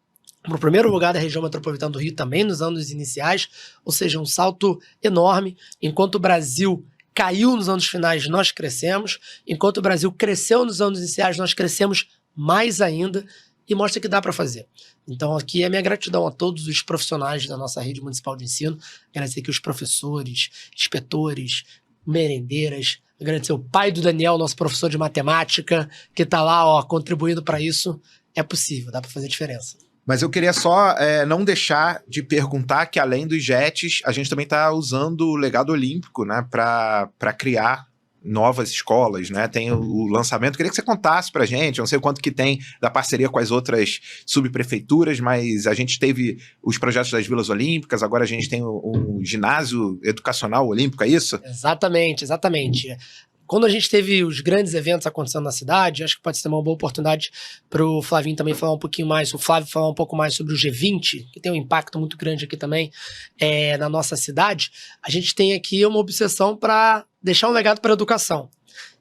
para o primeiro lugar da região metropolitana do Rio também nos anos iniciais, ou seja, um salto enorme. Enquanto o Brasil caiu nos anos finais, nós crescemos. Enquanto o Brasil cresceu nos anos iniciais, nós crescemos mais ainda, e mostra que dá para fazer. Então aqui é a minha gratidão a todos os profissionais da nossa rede municipal de ensino, agradecer aqui os professores, inspetores, merendeiras, agradecer o pai do Daniel, nosso professor de matemática, que está lá, ó, contribuindo para isso. É possível, dá para fazer diferença. Mas eu queria só não deixar de perguntar que, além dos JETs, a gente também está usando o legado olímpico, né, para criar novas escolas, né? Tem o lançamento. Queria que você contasse pra gente, eu não sei o quanto que tem da parceria com as outras subprefeituras, mas a gente teve os projetos das Vilas Olímpicas, agora a gente tem um ginásio educacional olímpico, é isso? Exatamente, exatamente. Quando a gente teve os grandes eventos acontecendo na cidade, acho que pode ser uma boa oportunidade para o Flavinho também falar um pouquinho mais, o Flávio falar um pouco mais sobre o G20, que tem um impacto muito grande aqui também na nossa cidade. A gente tem aqui uma obsessão para deixar um legado para a educação.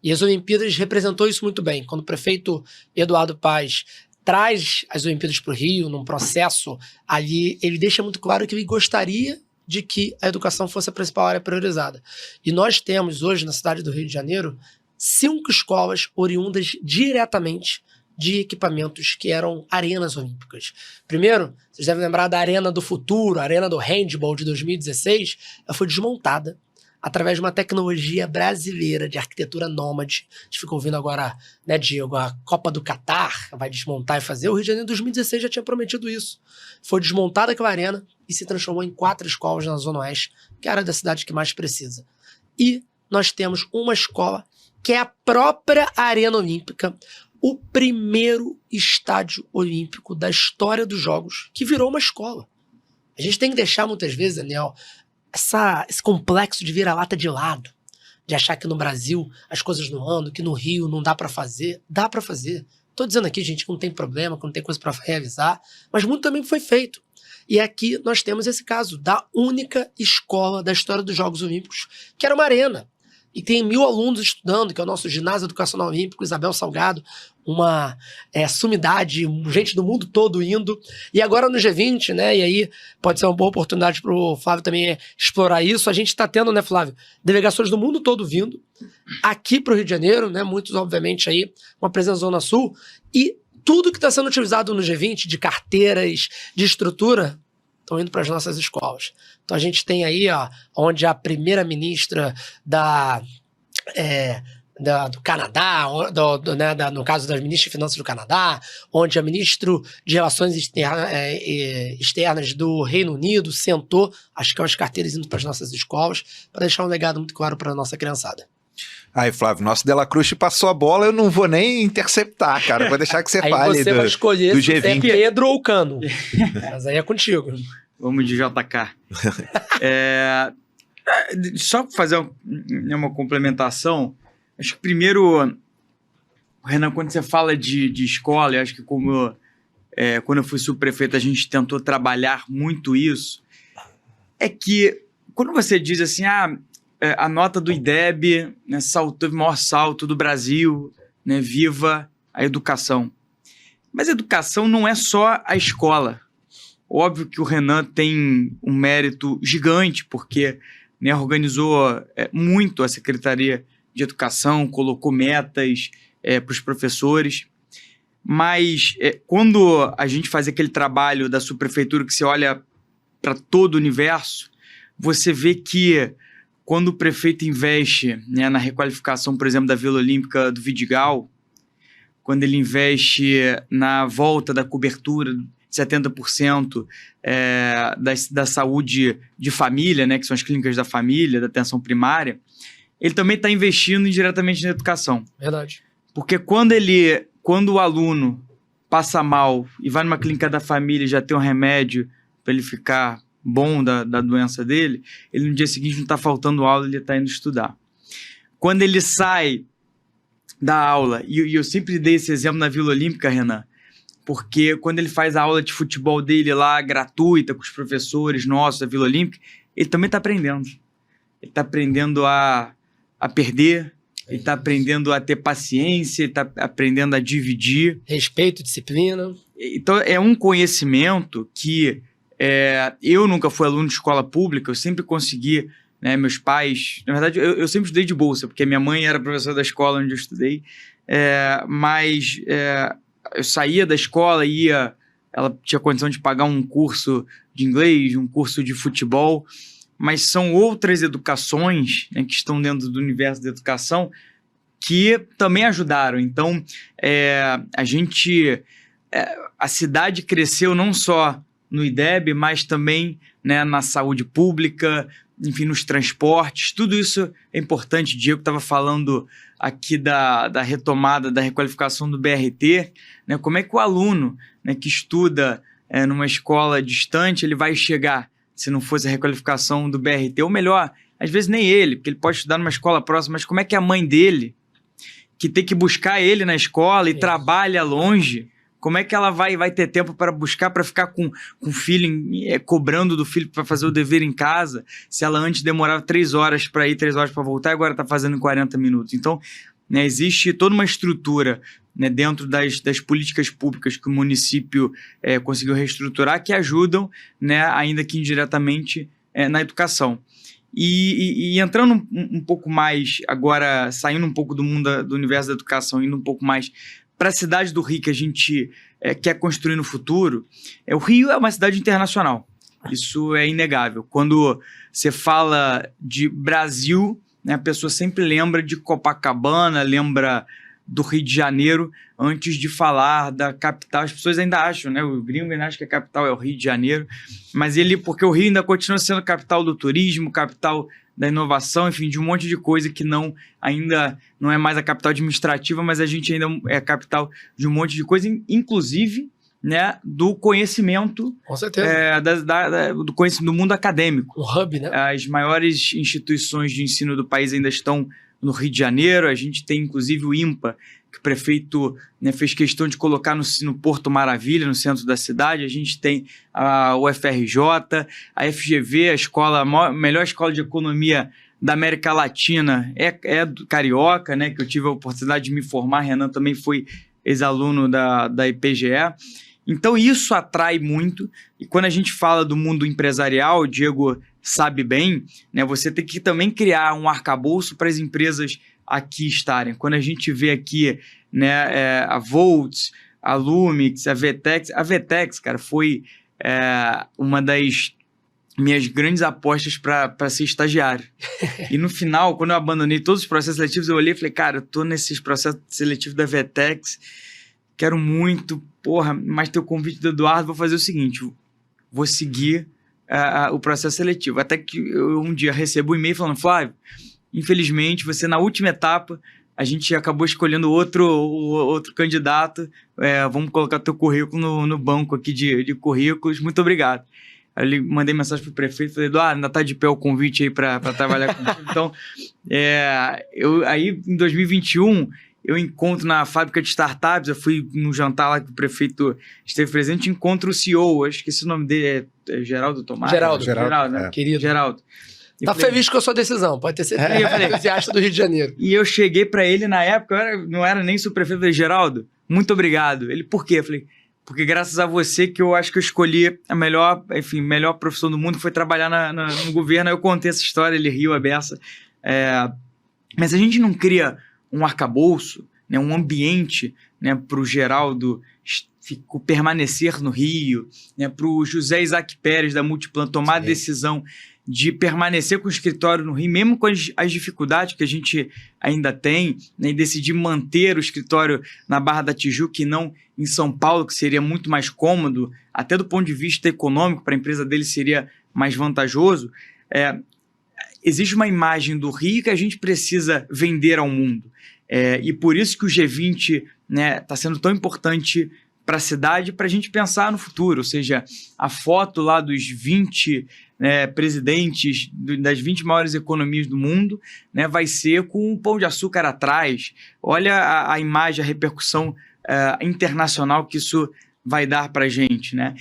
E as Olimpíadas representou isso muito bem. Quando o prefeito Eduardo Paes traz as Olimpíadas para o Rio, num processo ali, ele deixa muito claro que ele gostaria de que a educação fosse a principal área priorizada. E nós temos hoje, na cidade do Rio de Janeiro, 5 escolas oriundas diretamente de equipamentos que eram arenas olímpicas. Primeiro, vocês devem lembrar da Arena do Futuro, a Arena do Handball de 2016, ela foi desmontada através de uma tecnologia brasileira de arquitetura nômade. A gente ficou ouvindo agora, né, Diego, a Copa do Catar vai desmontar e fazer. O Rio de Janeiro em 2016 já tinha prometido isso. Foi desmontada aquela arena e se transformou em 4 escolas na Zona Oeste, que é a área da cidade que mais precisa. E nós temos uma escola que é a própria Arena Olímpica, o primeiro estádio olímpico da história dos Jogos, que virou uma escola. A gente tem que deixar muitas vezes, Daniel, esse complexo de vira-lata de lado, de achar que no Brasil as coisas não andam, que no Rio não dá pra fazer. Dá pra fazer. Tô dizendo aqui, gente, que não tem problema, que não tem coisa pra realizar, mas muito também foi feito. E aqui nós temos esse caso da única escola da história dos Jogos Olímpicos, que era uma arena. E tem 1000 alunos estudando, que é o nosso ginásio educacional olímpico, Isabel Salgado, uma sumidade, gente do mundo todo indo. E agora no G20, né? E aí pode ser uma boa oportunidade para o Flávio também explorar isso. A gente está tendo, né, Flávio, delegações do mundo todo vindo aqui para o Rio de Janeiro, né? Muitos, obviamente, aí, uma presença na Zona Sul. E tudo que está sendo utilizado no G20, de carteiras, de estrutura, estão indo para as nossas escolas. Então a gente tem aí, ó, onde a primeira-ministra do Canadá, no caso das ministras de Finanças do Canadá, onde a ministra de Relações Externas do Reino Unido sentou, acho que é umas carteiras indo para as nossas escolas, para deixar um legado muito claro para a nossa criançada. Aí, Flávio, nosso Dela Cruz passou a bola, eu não vou nem interceptar, cara. Vou deixar que você aí fale você vai escolher do se G20. é Pedro ou Cano. Mas aí é contigo. Vamos de JK. Só fazer uma complementação. Acho que primeiro, Renan, quando você fala de escola, eu acho que quando eu fui subprefeito, a gente tentou trabalhar muito isso, é que quando você diz assim, a nota do IDEB, né, teve o maior salto do Brasil, né, viva a educação. Mas a educação não é só a escola. Óbvio que o Renan tem um mérito gigante, porque, né, organizou muito a Secretaria de Educação, colocou metas para os professores. Mas quando a gente faz aquele trabalho da subprefeitura que você olha para todo o universo, você vê que quando o prefeito investe, né, na requalificação, por exemplo, da Vila Olímpica do Vidigal, quando ele investe na volta da cobertura de 70% da saúde de família, né, que são as clínicas da família, da atenção primária, ele também está investindo indiretamente na educação. Verdade. Porque quando o aluno passa mal e vai numa clínica da família e já tem um remédio para ele ficar bom da doença dele, ele no dia seguinte não está faltando aula, ele está indo estudar. Quando ele sai da aula, e eu sempre dei esse exemplo na Vila Olímpica, Renan, porque quando ele faz a aula de futebol dele lá, gratuita, com os professores nossos da Vila Olímpica, ele também está aprendendo. Ele está aprendendo a perder, ele está aprendendo a ter paciência, ele está aprendendo a dividir. Respeito, disciplina. Então, é um conhecimento que eu nunca fui aluno de escola pública, eu sempre consegui, né, meus pais... Na verdade, eu sempre estudei de bolsa, porque minha mãe era professora da escola onde eu estudei, mas eu saía da escola e ela tinha condição de pagar um curso de inglês, um curso de futebol, mas são outras educações, né, que estão dentro do universo da educação que também ajudaram. Então, a cidade cresceu não só no IDEB, mas também, né, na saúde pública, enfim, nos transportes. Tudo isso é importante. Diego estava falando aqui da retomada, da requalificação do BRT, né? Como é que o aluno, né, que estuda numa escola distante, ele vai chegar se não fosse a requalificação do BRT? Ou melhor, às vezes nem ele, porque ele pode estudar numa escola próxima, mas como é que a mãe dele, que tem que buscar ele na escola e trabalha longe, como é que ela vai ter tempo para buscar, para ficar com o filho, cobrando do filho para fazer o dever em casa, se ela antes demorava 3 horas para ir, 3 horas para voltar, e agora está fazendo em 40 minutos. Então, né, existe toda uma estrutura, né, dentro das políticas públicas que o município conseguiu reestruturar, que ajudam, né, ainda que indiretamente, na educação. E entrando um pouco mais, agora saindo um pouco do mundo do universo da educação, indo um pouco mais para a cidade do Rio que a gente quer construir no futuro, o Rio é uma cidade internacional. Isso é inegável. Quando você fala de Brasil, né, a pessoa sempre lembra de Copacabana, lembra do Rio de Janeiro, antes de falar da capital. As pessoas ainda acham, né? O gringo ainda acha que a capital é o Rio de Janeiro, mas porque o Rio ainda continua sendo capital do turismo, capital da inovação, enfim, de um monte de coisa que ainda não é mais a capital administrativa, mas a gente ainda é a capital de um monte de coisa, inclusive, né, do conhecimento, com certeza, do conhecimento do mundo acadêmico. Um hub, né? As maiores instituições de ensino do país ainda estão no Rio de Janeiro. A gente tem, inclusive, o IMPA, que o prefeito, né, fez questão de colocar no Porto Maravilha, no centro da cidade. A gente tem a UFRJ, a FGV, a melhor escola de economia da América Latina, é do Carioca, né, que eu tive a oportunidade de me formar. Renan também foi ex-aluno da IPGE. Então, isso atrai muito. E quando a gente fala do mundo empresarial, o Diego sabe bem, né, você tem que também criar um arcabouço para as empresas aqui estarem. Quando a gente vê aqui, né, a Volts, a Lumix, a Vetex, cara, foi uma das minhas grandes apostas para ser estagiário. E no final, quando eu abandonei todos os processos seletivos, eu olhei e falei, cara, eu tô nesses processos seletivos da Vetex, quero muito, mas tem o convite do Eduardo, vou fazer o seguinte, vou seguir o processo seletivo. Até que eu um dia recebo um e-mail falando, Flávio, infelizmente, você na última etapa, a gente acabou escolhendo outro candidato, vamos colocar teu currículo no banco aqui de currículos, muito obrigado. Aí eu mandei mensagem pro prefeito, falei, Eduardo, ainda tá de pé o convite aí para trabalhar contigo. Então, aí em 2021, eu encontro na fábrica de startups, eu fui num jantar lá que o prefeito esteve presente, encontro o CEO, acho que esse nome dele é Geraldo Tomás. Geraldo, né? Querido. Geraldo. Tá feliz com a sua decisão, pode ter certeza. Eu falei, entusiasta do Rio de Janeiro. E eu cheguei para ele na época, não era nem subprefeito, eu falei, Geraldo, muito obrigado. Ele, por quê? Eu falei, porque graças a você que eu acho que eu escolhi a melhor profissão do mundo, que foi trabalhar no governo. Aí eu contei essa história, ele riu a beça. Mas a gente não cria um arcabouço, né, um ambiente, né, para o Geraldo permanecer no Rio, né, para o José Isaac Pérez da Multiplan tomar a decisão de permanecer com o escritório no Rio, mesmo com as dificuldades que a gente ainda tem, né, e decidir manter o escritório na Barra da Tijuca e não em São Paulo, que seria muito mais cômodo, até do ponto de vista econômico, para a empresa dele seria mais vantajoso. Existe uma imagem do Rio que a gente precisa vender ao mundo. E por isso que o G20, né, tá sendo tão importante para a cidade, para a gente pensar no futuro. Ou seja, a foto lá dos 20 presidentes das 20 maiores economias do mundo, né, vai ser com o Pão de Açúcar atrás. Olha a imagem, a repercussão internacional que isso vai dar para a gente, né?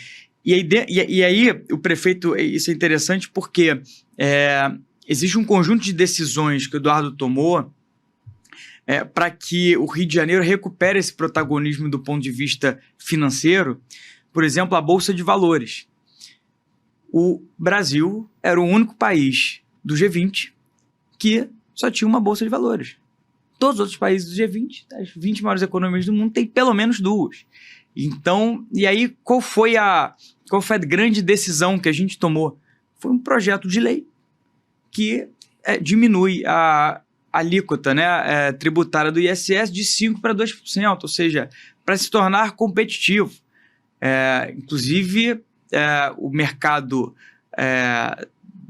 E aí o prefeito, isso é interessante porque existe um conjunto de decisões que o Eduardo tomou para que o Rio de Janeiro recupere esse protagonismo do ponto de vista financeiro. Por exemplo, a Bolsa de Valores. O Brasil era o único país do G20 que só tinha uma Bolsa de Valores. Todos os outros países do G20, as 20 maiores economias do mundo, têm pelo menos duas. Então, e aí qual foi a grande decisão que a gente tomou? Foi um projeto de lei que diminui a alíquota, né, tributária do ISS de 5% para 2%, ou seja, para se tornar competitivo. Inclusive, o mercado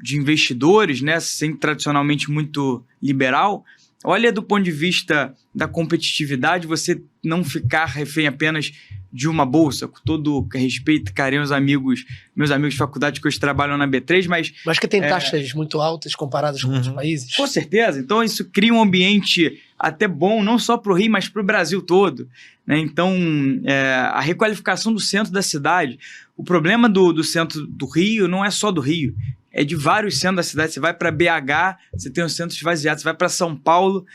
de investidores, né, sempre tradicionalmente muito liberal, olha do ponto de vista da competitividade, você não ficar refém apenas de uma bolsa, com todo respeito e carinho aos meus amigos de faculdade que hoje trabalham na B3, mas que tem taxas muito altas comparadas com outros países. Com certeza. Então, isso cria um ambiente até bom, não só para o Rio, mas para o Brasil todo, né? Então, a requalificação do centro da cidade. O problema do centro do Rio não é só do Rio, é de vários centros da cidade. Você vai para BH, você tem os centros esvaziados. Você vai para São Paulo,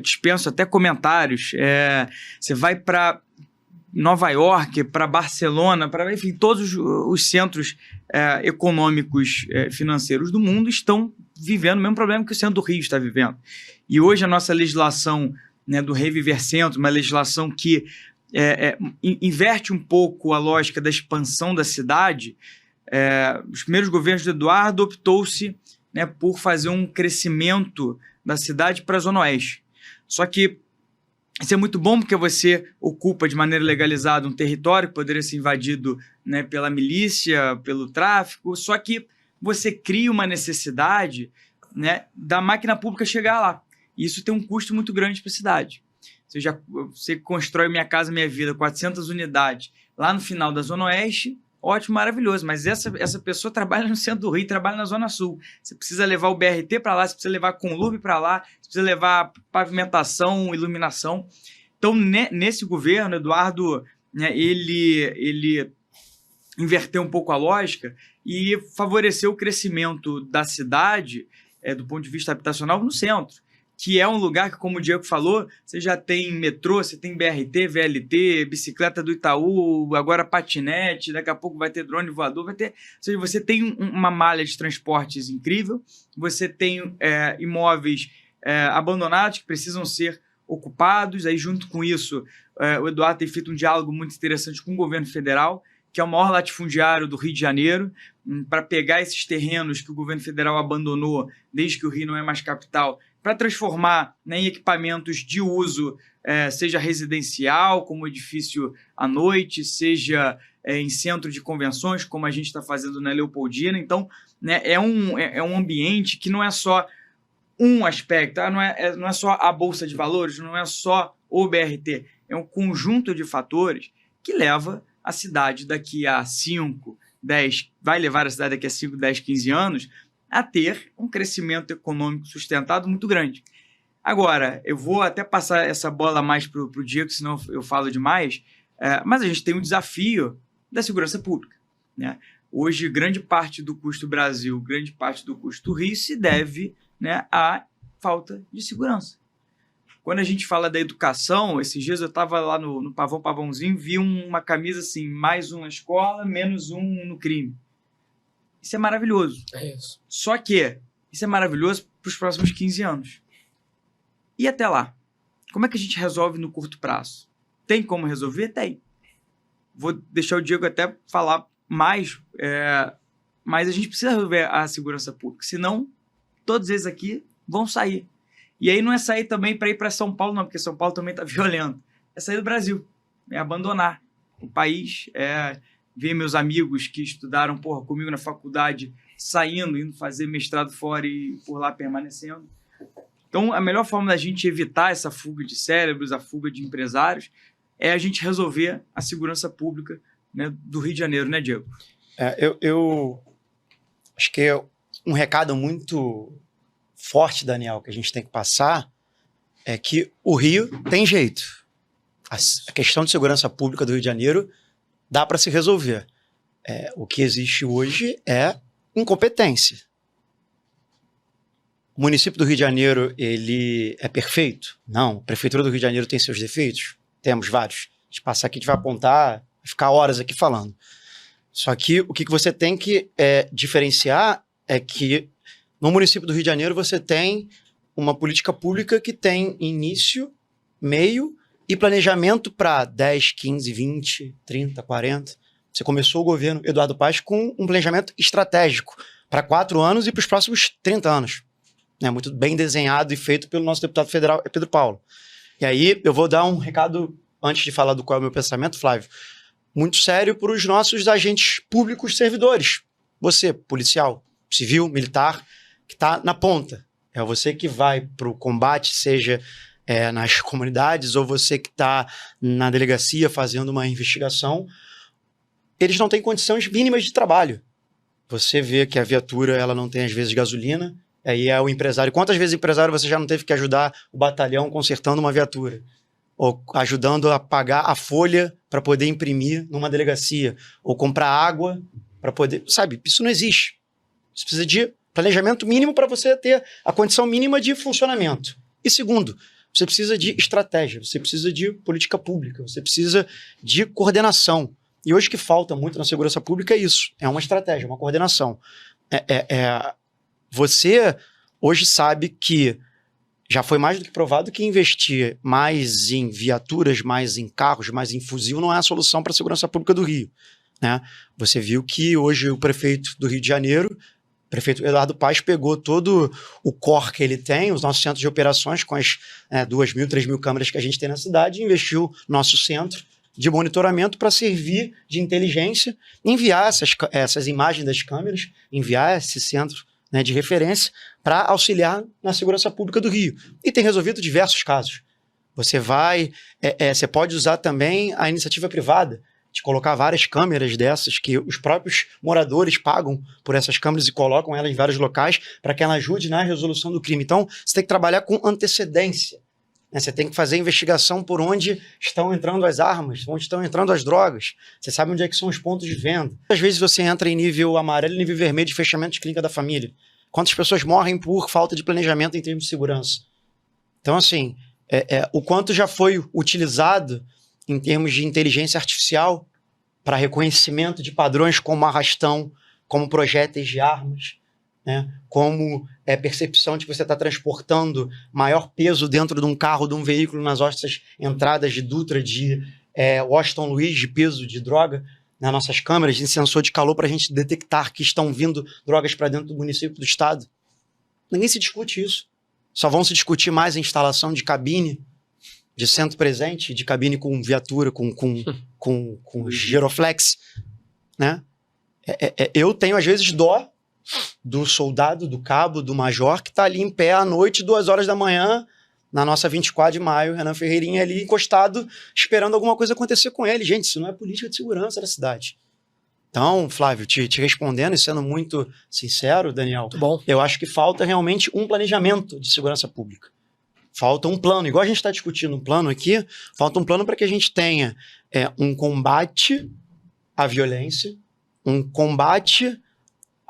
dispenso até comentários. Você vai para Nova York, para Barcelona, enfim, todos os centros econômicos financeiros do mundo estão vivendo o mesmo problema que o centro do Rio está vivendo. E hoje a nossa legislação, né, do Reviver Centro, uma legislação que inverte um pouco a lógica da expansão da cidade. Os primeiros governos do Eduardo optou-se, né, por fazer um crescimento da cidade para a Zona Oeste. Só que isso é muito bom porque você ocupa de maneira legalizada um território que poderia ser invadido, né, pela milícia, pelo tráfico, só que você cria uma necessidade, né, da máquina pública chegar lá. E isso tem um custo muito grande para a cidade. Você constrói Minha Casa Minha Vida, 400 unidades, lá no final da Zona Oeste, ótimo, maravilhoso, mas essa pessoa trabalha no centro do Rio, trabalha na Zona Sul. Você precisa levar o BRT para lá, você precisa levar a Conlurb para lá, você precisa levar pavimentação, iluminação. Então, nesse governo, Eduardo, né, ele inverteu um pouco a lógica e favoreceu o crescimento da cidade, do ponto de vista habitacional, no centro, que é um lugar que, como o Diego falou, você já tem metrô, você tem BRT, VLT, bicicleta do Itaú, agora patinete, daqui a pouco vai ter drone voador, vai ter... Ou seja, você tem uma malha de transportes incrível, você tem imóveis abandonados que precisam ser ocupados, aí junto com isso, o Eduardo tem feito um diálogo muito interessante com o governo federal, que é o maior latifundiário do Rio de Janeiro, para pegar esses terrenos que o governo federal abandonou, desde que o Rio não é mais capital, para transformar, né, em equipamentos de uso, seja residencial, como edifício à noite, seja em centro de convenções, como a gente está fazendo na Leopoldina. Então, né, é um ambiente que não é só um aspecto, não é só a Bolsa de Valores, não é só o BRT, é um conjunto de fatores que leva a cidade daqui a 5, 10, vai levar a cidade daqui a 5, 10, 15 anos a ter um crescimento econômico sustentado muito grande. Agora, eu vou até passar essa bola mais para o Diego, senão eu falo demais, mas a gente tem um desafio da segurança pública, né? Hoje, grande parte do custo do Brasil, grande parte do custo do Rio se deve, né, à falta de segurança. Quando a gente fala da educação, esses dias eu estava lá no Pavãozinho, vi uma camisa assim, mais um na escola, menos um no crime. Isso é maravilhoso. É isso. Só que isso é maravilhoso para os próximos 15 anos. E até lá? Como é que a gente resolve no curto prazo? Tem como resolver? Tem. Vou deixar o Diego até falar mais, mas a gente precisa resolver a segurança pública, senão todos eles aqui vão sair. E aí não é sair também para ir para São Paulo, não, porque São Paulo também está violento. É sair do Brasil, é abandonar o país, ver meus amigos que estudaram comigo na faculdade saindo, indo fazer mestrado fora e por lá permanecendo. Então, a melhor forma da gente evitar essa fuga de cérebros, a fuga de empresários, é a gente resolver a segurança pública, né, do Rio de Janeiro, né, Diego? Eu acho que um recado muito forte, Daniel, que a gente tem que passar é que o Rio tem jeito. A questão de segurança pública do Rio de Janeiro dá para se resolver. O que existe hoje é incompetência. O município do Rio de Janeiro, ele é perfeito? Não. A Prefeitura do Rio de Janeiro tem seus defeitos? Temos vários. A gente passar aqui, a gente vai apontar, vai ficar horas aqui falando. Só que o que você tem que diferenciar é que no município do Rio de Janeiro você tem uma política pública que tem início, meio e planejamento para 10, 15, 20, 30, 40. Você começou o governo Eduardo Paes com um planejamento estratégico para 4 anos e para os próximos 30 anos. Muito bem desenhado e feito pelo nosso deputado federal, Pedro Paulo. E aí eu vou dar um recado, antes de falar do qual é o meu pensamento, Flávio, muito sério para os nossos agentes públicos servidores. Você, policial, civil, militar, que está na ponta. É você que vai para o combate, seja nas comunidades, ou você que está na delegacia fazendo uma investigação. Eles não têm condições mínimas de trabalho. Você vê que a viatura ela não tem, às vezes, gasolina, aí é o empresário. Quantas vezes empresário você já não teve que ajudar o batalhão consertando uma viatura? Ou ajudando a pagar a folha para poder imprimir numa delegacia? Ou comprar água para poder... Sabe, isso não existe. Você precisa de planejamento mínimo para você ter a condição mínima de funcionamento. E segundo, você precisa de estratégia, você precisa de política pública, você precisa de coordenação. E hoje o que falta muito na segurança pública é isso, é uma estratégia, uma coordenação. você hoje sabe que já foi mais do que provado que investir mais em viaturas, mais em carros, mais em fuzil não é a solução para a segurança pública do Rio, né? Você viu que hoje o prefeito do Rio de Janeiro, o prefeito Eduardo Paes, pegou todo o core que ele tem, os nossos centros de operações com as 2.000, 3.000 câmeras que a gente tem na cidade, e investiu no nosso centro de monitoramento para servir de inteligência, enviar essas imagens das câmeras, enviar esse centro, né, de referência para auxiliar na segurança pública do Rio. E tem resolvido diversos casos. Você pode usar também a iniciativa privada, de colocar várias câmeras dessas, que os próprios moradores pagam por essas câmeras e colocam elas em vários locais para que ela ajude na resolução do crime. Então, você tem que trabalhar com antecedência. Você tem que fazer investigação por onde estão entrando as armas, onde estão entrando as drogas. Você sabe onde é que são os pontos de venda. Às vezes você entra em nível amarelo e nível vermelho de fechamento de clínica da família. Quantas pessoas morrem por falta de planejamento em termos de segurança? Então, assim, o quanto já foi utilizado em termos de inteligência artificial para reconhecimento de padrões como arrastão, como projéteis de armas, né? Como percepção de que você está transportando maior peso dentro de um carro, de um veículo, nas nossas entradas de Dutra, de Washington Luiz, de peso de droga, nas nossas câmeras, de sensor de calor para a gente detectar que estão vindo drogas para dentro do município, do estado. Ninguém se discute isso. Só vão se discutir mais a instalação de cabine, de centro presente, de cabine com viatura, com giroflex, né? Eu tenho, às vezes, dó do soldado, do cabo, do major, que está ali em pé à noite, 2 horas da manhã, na nossa 24 de maio, Renan Ferreirinha ali encostado, esperando alguma coisa acontecer com ele. Gente, isso não é política de segurança da cidade. Então, Flávio, te respondendo e sendo muito sincero, Daniel, Muito bom. eu acho que falta realmente um planejamento de segurança pública. Falta um plano, igual a gente está discutindo um plano aqui, falta um plano para que a gente tenha um combate à violência, um combate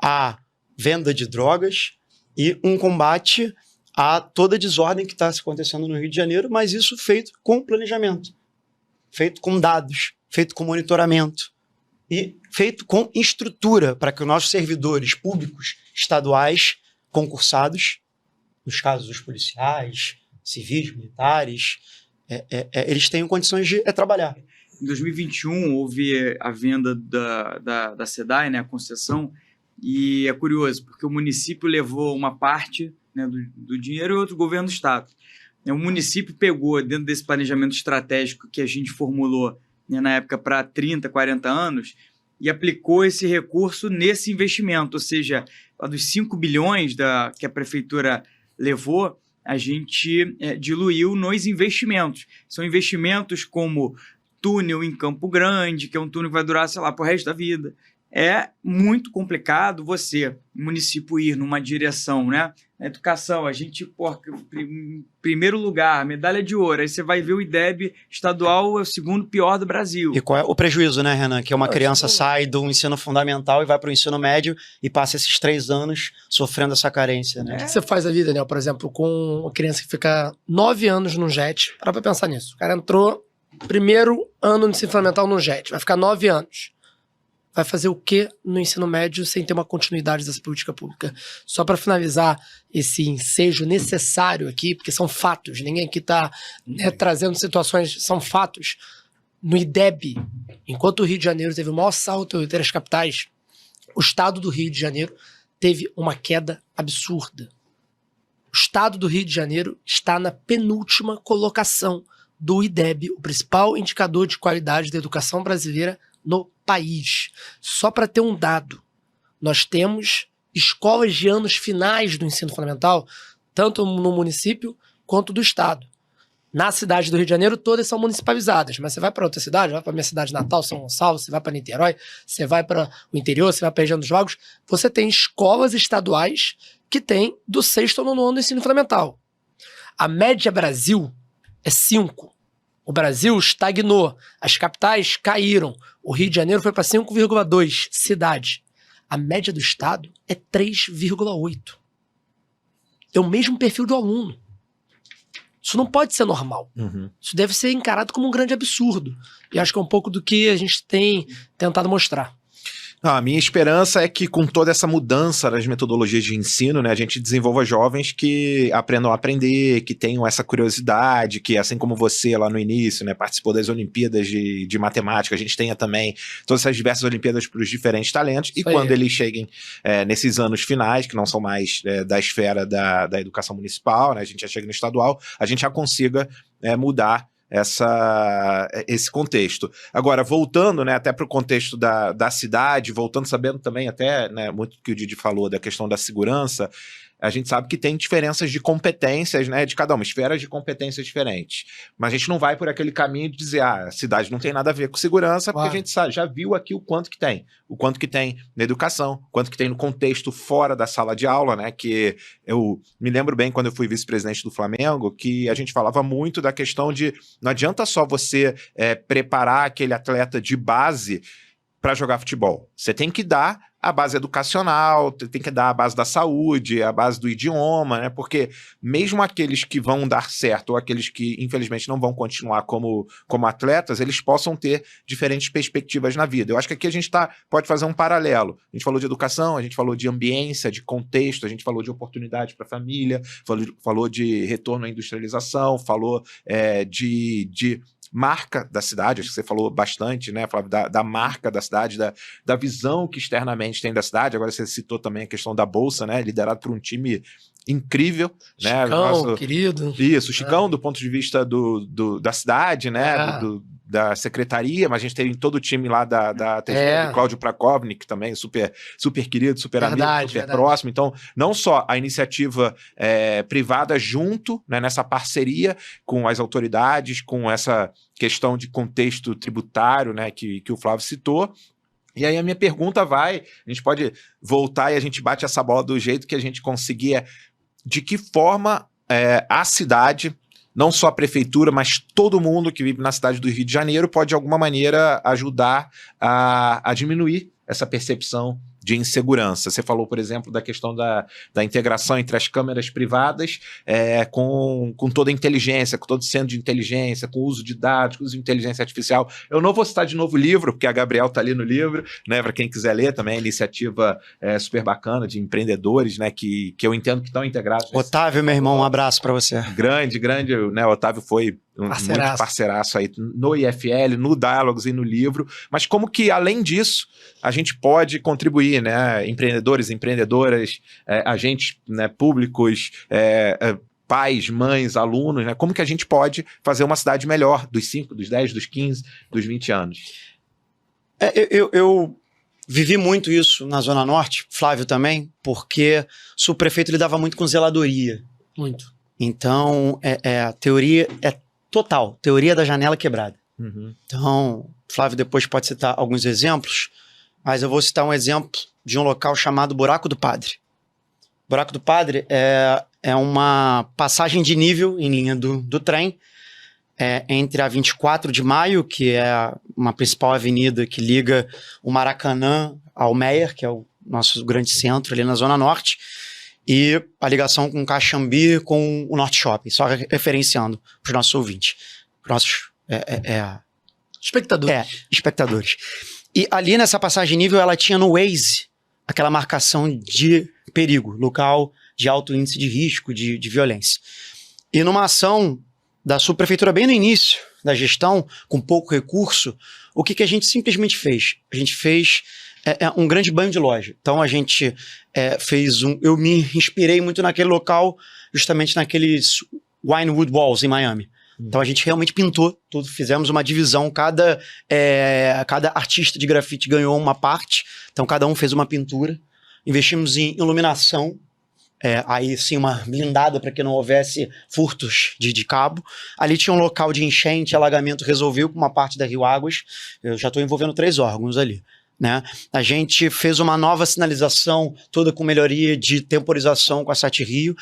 à venda de drogas e um combate a toda a desordem que está acontecendo no Rio de Janeiro, mas isso feito com planejamento, feito com dados, feito com monitoramento e feito com estrutura para que os nossos servidores públicos estaduais concursados, nos casos dos policiais, civis, militares, eles tenham condições de trabalhar. Em 2021 houve a venda da SEDAI, né, a concessão, e é curioso, porque o município levou uma parte, né, do dinheiro e outro governo do estado. O município pegou, dentro desse planejamento estratégico que a gente formulou, né, na época para 30, 40 anos, e aplicou esse recurso nesse investimento, ou seja, dos 5 bilhões que a prefeitura levou, a gente diluiu nos investimentos. São investimentos como túnel em Campo Grande, que é um túnel que vai durar, sei lá, pro resto da vida. É muito complicado você, município, ir numa direção, né? Na educação, a gente, em primeiro lugar, medalha de ouro, aí você vai ver o IDEB estadual é o 2º pior do Brasil. E qual é o prejuízo, né, Renan? Que uma criança sai do ensino fundamental e vai para o ensino médio e passa esses 3 anos sofrendo essa carência, né? O que você faz ali, Daniel, por exemplo, com uma criança que fica 9 anos no JET? Para pra pensar nisso. O cara entrou primeiro ano no ensino fundamental no JET, vai ficar 9 anos. Vai fazer o quê no ensino médio sem ter uma continuidade dessa política pública? Só para finalizar esse ensejo necessário aqui, porque são fatos, ninguém aqui está trazendo situações, são fatos. No IDEB, enquanto o Rio de Janeiro teve o maior salto entre as capitais, o estado do Rio de Janeiro teve uma queda absurda. O estado do Rio de Janeiro está na penúltima colocação do IDEB, o principal indicador de qualidade da educação brasileira no país. Só para ter um dado, nós temos escolas de anos finais do ensino fundamental, tanto no município quanto do estado. Na cidade do Rio de Janeiro, todas são municipalizadas, mas você vai para outra cidade, vai para a minha cidade natal, São Gonçalo, você vai para Niterói, você vai para o interior, você vai para a região dos Lagos, você tem escolas estaduais que têm do 6º ao 9º ano do ensino fundamental. A média Brasil é 5. O Brasil estagnou, as capitais caíram. O Rio de Janeiro foi para 5,2 cidade. A média do estado é 3,8. É o mesmo perfil do aluno. Isso não pode ser normal. Uhum. Isso deve ser encarado como um grande absurdo. E acho que é um pouco do que a gente tem tentado mostrar. A minha esperança é que com toda essa mudança nas metodologias de ensino, né, a gente desenvolva jovens que aprendam a aprender, que tenham essa curiosidade, que assim como você lá no início, né, participou das Olimpíadas de matemática, a gente tenha também todas essas diversas Olimpíadas para os diferentes talentos, e quando eles cheguem nesses anos finais, que não são mais da esfera da educação municipal, né, a gente já chega no estadual, a gente já consiga mudar esse contexto. Agora, voltando, né, até para o contexto da cidade, voltando, sabendo também até, né, muito que o Didi falou da questão da segurança, a gente sabe que tem diferenças de competências, né, de cada uma, esferas de competências diferentes. Mas a gente não vai por aquele caminho de dizer, a cidade não tem nada a ver com segurança, porque a gente sabe, já viu aqui o quanto que tem. O quanto que tem na educação, o quanto que tem no contexto fora da sala de aula, né, que eu me lembro bem quando eu fui vice-presidente do Flamengo, que a gente falava muito da questão de não adianta só você preparar aquele atleta de base para jogar futebol. Você tem que dar a base educacional, tem que dar a base da saúde, a base do idioma, né? Porque mesmo aqueles que vão dar certo ou aqueles que, infelizmente, não vão continuar como atletas, eles possam ter diferentes perspectivas na vida. Eu acho que aqui a gente pode fazer um paralelo. A gente falou de educação, a gente falou de ambiência, de contexto, a gente falou de oportunidade para a família, falou de retorno à industrialização, falou de marca da cidade, acho que você falou bastante, né, Flávio, da marca da cidade, da visão que externamente tem da cidade. Agora você citou também a questão da Bolsa, né, liderado por um time incrível, né? Chicão, querido. Isso, o Chicão, do ponto de vista da cidade, né, da secretaria, mas a gente teve todo o time lá da TG, do Cláudio Prakovnik também, super querido, super amigo, super próximo. Então, não só a iniciativa privada junto, né, nessa parceria com as autoridades, com essa questão de contexto tributário, né, que o Flávio citou. E aí a minha pergunta a gente pode voltar e a gente bate essa bola do jeito que a gente conseguir, de que forma a cidade, não só a prefeitura, mas todo mundo que vive na cidade do Rio de Janeiro pode, de alguma maneira, ajudar a diminuir essa percepção de insegurança. Você falou, por exemplo, da questão da integração entre as câmeras privadas com toda a inteligência, com todo o centro de inteligência, com o uso de dados, com o uso de inteligência artificial. Eu não vou citar de novo o livro, porque a Gabriel está ali no livro, né, para quem quiser ler também, a iniciativa super bacana de empreendedores, né, que eu entendo que estão integrados. Otávio, meu irmão, um abraço para você. Grande, né, o Otávio foi muito parceiraço aí no IFL, no Dialogues e no livro, mas como que, além disso, a gente pode contribuir, né, empreendedores, empreendedoras, agentes, né, públicos, pais, mães, alunos, né, como que a gente pode fazer uma cidade melhor dos 5, dos 10, dos 15, dos 20 anos? Eu vivi muito isso na Zona Norte, Flávio também, porque o subprefeito lidava muito com zeladoria. Muito. Então, a teoria total, teoria da janela quebrada. Uhum. Então, Flávio depois pode citar alguns exemplos, mas eu vou citar um exemplo de um local chamado Buraco do Padre. Buraco do Padre é uma passagem de nível em linha do trem, entre a 24 de Maio, que é uma principal avenida que liga o Maracanã ao Meier, que é o nosso grande centro ali na Zona Norte, e a ligação com o Caxambi, com o Norte Shopping, só referenciando para os nossos ouvintes, para os nossos espectadores. E ali nessa passagem de nível, ela tinha no Waze aquela marcação de perigo, local de alto índice de risco, de violência. E numa ação da subprefeitura bem no início da gestão, com pouco recurso, o que a gente simplesmente fez? A gente fez um grande banho de loja. Então a gente eu me inspirei muito naquele local, justamente naqueles Winewood Walls em Miami. Então a gente realmente pintou tudo, fizemos uma divisão, cada artista de grafite ganhou uma parte, então cada um fez uma pintura, investimos em iluminação, aí sim uma blindada para que não houvesse furtos de cabo. Ali tinha um local de enchente, alagamento, resolveu com uma parte da Rio Águas, eu já estou envolvendo 3 órgãos ali. Né? A gente fez uma nova sinalização, toda com melhoria de temporização com a Sat Rio.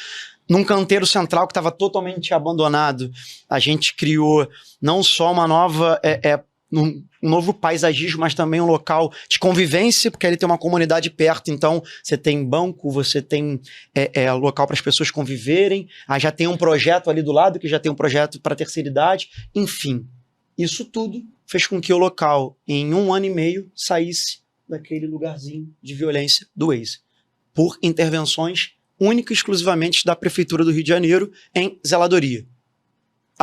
Num canteiro central que estava totalmente abandonado, a gente criou não só uma nova, um novo paisagismo, mas também um local de convivência, porque ele tem uma comunidade perto, então você tem banco, você tem local para as pessoas conviverem, aí já tem um projeto ali do lado, que já tem um projeto para a terceira idade, enfim. Isso tudo fez com que o local, em 1 ano e meio, saísse daquele lugarzinho de violência do Waze, por intervenções única e exclusivamente da Prefeitura do Rio de Janeiro em zeladoria.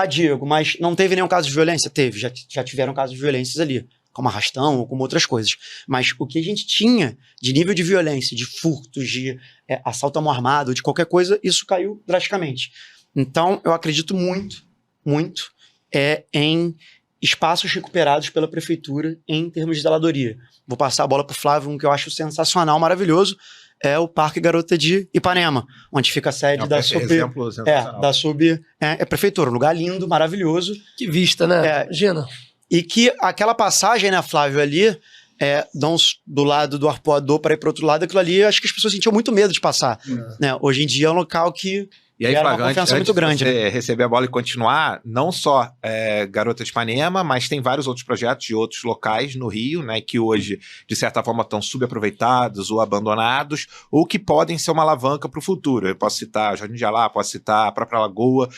Diego, mas não teve nenhum caso de violência? Teve, já tiveram casos de violências ali, como arrastão ou como outras coisas. Mas o que a gente tinha de nível de violência, de furtos, de assalto à mão armada, de qualquer coisa, isso caiu drasticamente. Então, eu acredito muito em espaços recuperados pela Prefeitura em termos de zeladoria. Vou passar a bola para o Flávio, um que eu acho sensacional, maravilhoso, é o Parque Garota de Ipanema, onde fica a sede da Prefeitura. Um lugar lindo, maravilhoso. Que vista, né? Imagina. E que aquela passagem, né, Flávio, ali, do lado do arpoador para ir para outro lado, aquilo ali, acho que as pessoas sentiam muito medo de passar. Né? Hoje em dia é um local que E aí, Flávio, antes muito grande, de você receber a bola e continuar, não só Garota de Ipanema, mas tem vários outros projetos de outros locais no Rio, né, que hoje, de certa forma, estão subaproveitados ou abandonados, ou que podem ser uma alavanca para o futuro. Eu posso citar Jardim de Alá, posso citar a própria Lagoa,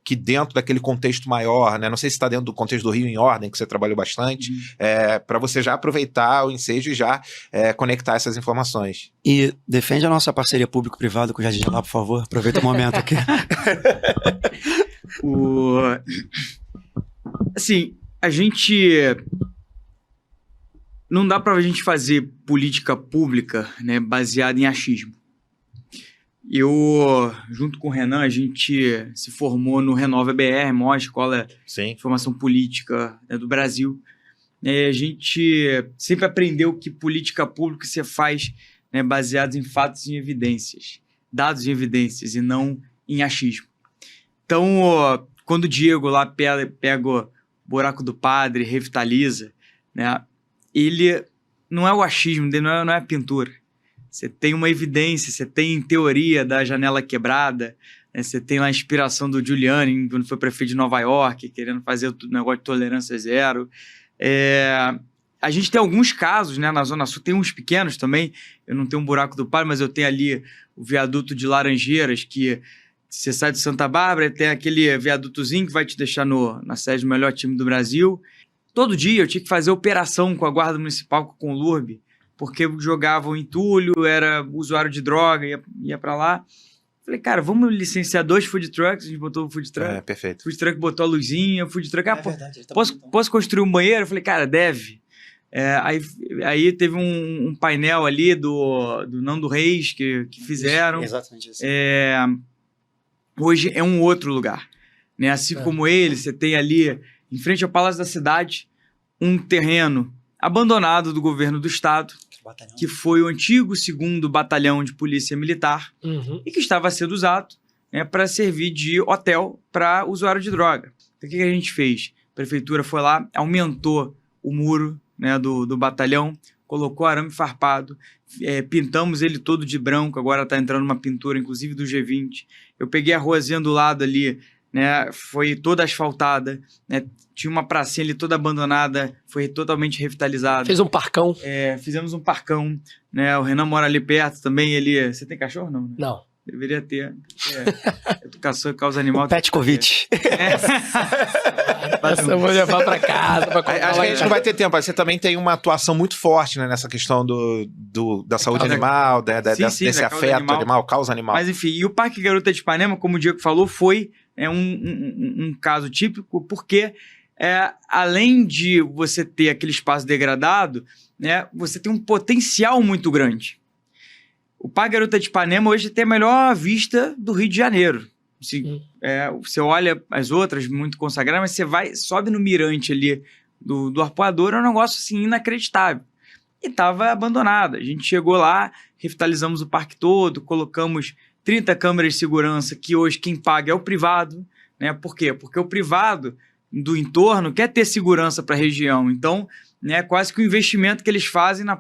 que dentro daquele contexto maior, né, não sei se está dentro do contexto do Rio em Ordem, que você trabalhou bastante, para você já aproveitar o ensejo e já conectar essas informações. E defende a nossa parceria público-privada com o Jardim de Alá, por favor. Aproveita o momento aqui. Assim, a gente... Não dá pra gente fazer política pública, né, baseada em achismo. Eu, junto com o Renan, a gente se formou no Renova BR, maior escola de formação política, né, do Brasil. A gente sempre aprendeu que política pública se faz, né, baseada em fatos e evidências. Dados e evidências, e não em achismo. Então, quando o Diego lá pega o buraco do padre, revitaliza, né, ele não é o achismo dele, não é a pintura. Você tem uma evidência, você tem teoria da janela quebrada, né, você tem lá a inspiração do Giuliani, quando foi prefeito de Nova York, querendo fazer o negócio de tolerância zero. A gente tem alguns casos, né, na Zona Sul, tem uns pequenos também. Eu não tenho um buraco do padre, mas eu tenho ali o viaduto de Laranjeiras, que você sai de Santa Bárbara, tem aquele viadutozinho que vai te deixar na sede do melhor time do Brasil. Todo dia eu tinha que fazer operação com a Guarda Municipal, com o Lurbe, porque jogavam entulho, era usuário de droga, ia pra lá. Falei, cara, vamos licenciar 2 food trucks, a gente botou o food truck. Perfeito. O food truck botou a luzinha, o food truck, verdade, posso construir um banheiro? Eu falei, cara, deve. Aí teve um painel ali do Nando Reis que fizeram. Exatamente isso. Hoje é um outro lugar, né? Assim como ele, você tem ali, em frente ao Palácio da Cidade, um terreno abandonado do governo do estado, que foi o antigo 2º Batalhão de Polícia Militar, e que estava sendo usado, né, para servir de hotel para usuário de droga. Então, o que a gente fez? A prefeitura foi lá, aumentou o muro, né, do batalhão, colocou arame farpado, pintamos ele todo de branco, agora está entrando uma pintura, inclusive do G20. Eu peguei a ruazinha do lado ali, né, foi toda asfaltada, né, tinha uma pracinha ali toda abandonada, foi totalmente revitalizada. Fez um parcão. Fizemos um parcão, né, o Renan mora ali perto também, você tem cachorro não? Né? Não. Deveria ter. Educação e causa animal. O Petkovic. Essa eu vou levar pra casa. Acho que a gente não vai ter tempo. Você também tem uma atuação muito forte, né, nessa questão da saúde animal, desse afeto animal, causa animal. Mas enfim, e o Parque Garota de Ipanema, como o Diego falou, foi um caso típico, porque além de você ter aquele espaço degradado, né, você tem um potencial muito grande. O Parque Garota de Ipanema hoje tem a melhor vista do Rio de Janeiro. Você olha as outras, muito consagradas, mas você sobe no mirante ali do arpoador, é um negócio assim, inacreditável. E estava abandonado. A gente chegou lá, revitalizamos o parque todo, colocamos 30 câmeras de segurança, que hoje quem paga é o privado. Né? Por quê? Porque o privado do entorno quer ter segurança para a região. Então, né, quase que o investimento que eles fazem no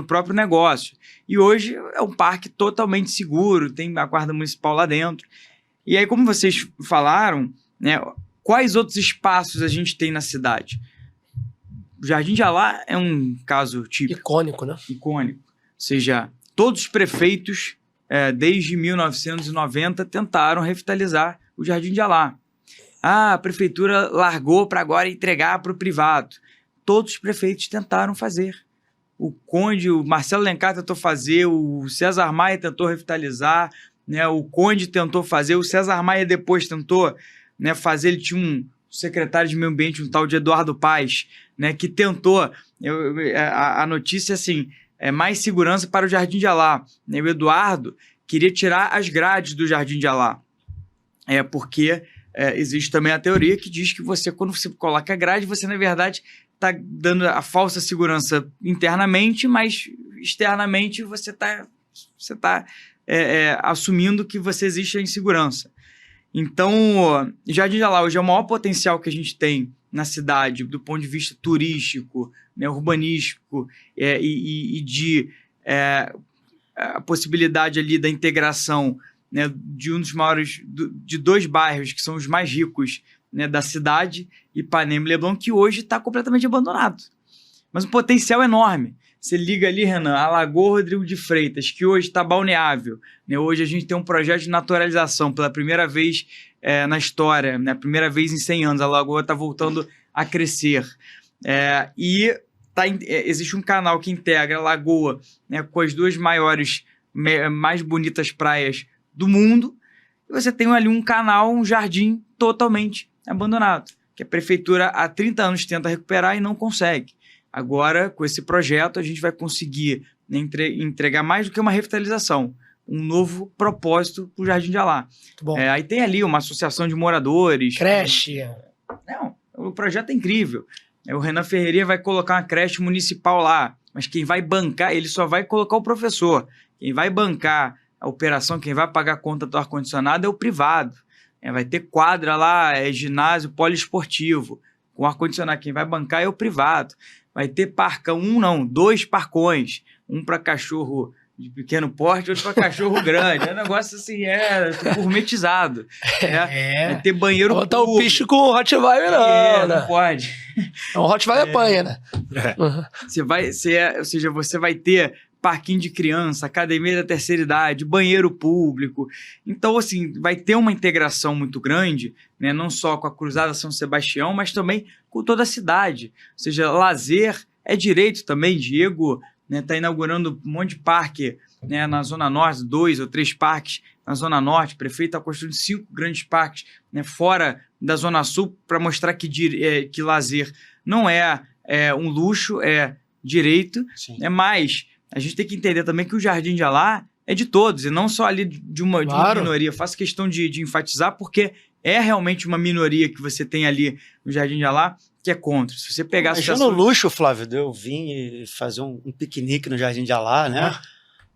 próprio negócio. E hoje é um parque totalmente seguro, tem a Guarda Municipal lá dentro. E aí, como vocês falaram, né, quais outros espaços a gente tem na cidade? O Jardim de Alá é um caso típico. Icônico, né? Icônico. Ou seja, todos os prefeitos, desde 1990, tentaram revitalizar o Jardim de Alá. A prefeitura largou para agora entregar para o privado. todos os prefeitos tentaram fazer. O Conde, o Marcelo Alencar tentou fazer, o César Maia tentou revitalizar, né? O Conde tentou fazer, o César Maia depois tentou, né, fazer. Ele tinha um secretário de meio ambiente, um tal de Eduardo Paes, né, que tentou. A notícia, assim, é mais segurança para o Jardim de Alá. Né? O Eduardo queria tirar as grades do Jardim de Alá. Porque existe também a teoria que diz que você, quando você coloca a grade, você, na verdade, está dando a falsa segurança internamente, mas externamente você está assumindo que você existe em segurança. Então, Jardim de Alá hoje é o maior potencial que a gente tem na cidade, do ponto de vista turístico, né, urbanístico, e de a possibilidade ali da integração, né, de um dos maiores, de 2 bairros que são os mais ricos, né, da cidade, Ipanema e Leblon, que hoje está completamente abandonado. Mas um potencial enorme. Você liga ali, Renan, a Lagoa Rodrigo de Freitas, que hoje está balneável. Né? Hoje a gente tem um projeto de naturalização pela primeira vez na história, né? Primeira vez em 100 anos, a Lagoa está voltando a crescer. Existe um canal que integra a Lagoa, né, com as 2 maiores, mais bonitas praias do mundo, e você tem ali um canal, um jardim totalmente abandonado, que a prefeitura há 30 anos tenta recuperar e não consegue. Agora, com esse projeto, a gente vai conseguir, né, entregar mais do que uma revitalização, um novo propósito para o Jardim de Alá. Aí tem ali uma associação de moradores. Creche. Não, o projeto é incrível. O Renan Ferreirinha vai colocar uma creche municipal lá, mas quem vai bancar, ele só vai colocar o professor. Quem vai bancar a operação, quem vai pagar a conta do ar-condicionado é o privado. Vai ter quadra lá, ginásio poliesportivo, com ar-condicionado. Quem vai bancar é o privado. Vai ter parcão, 2 parcões. Um para cachorro de pequeno porte, outro para cachorro grande. É um negócio assim, gourmetizado. Vai ter banheiro público. Botar o bicho com o Rottweiler, não, né? Não pode. O Rottweiler apanha, né? Ou seja, você vai ter parquinho de criança, academia da terceira idade, banheiro público. Então, assim, vai ter uma integração muito grande, né? Não só com a Cruzada São Sebastião, mas também com toda a cidade. Ou seja, lazer é direito também. Diego está inaugurando um monte de parque, né, na Zona Norte, 2 ou 3 parques na Zona Norte. O prefeito está construindo 5 grandes parques, né, fora da Zona Sul, para mostrar que lazer não é um luxo, é direito. Mas a gente tem que entender também que o Jardim de Alá é de todos, e não só ali de uma minoria. Eu faço questão de enfatizar, porque é realmente uma minoria que você tem ali no Jardim de Alá que é contra. Se você pegar... Imagina o luxo, Flávio, de eu vir e fazer um piquenique no Jardim de Alá, né?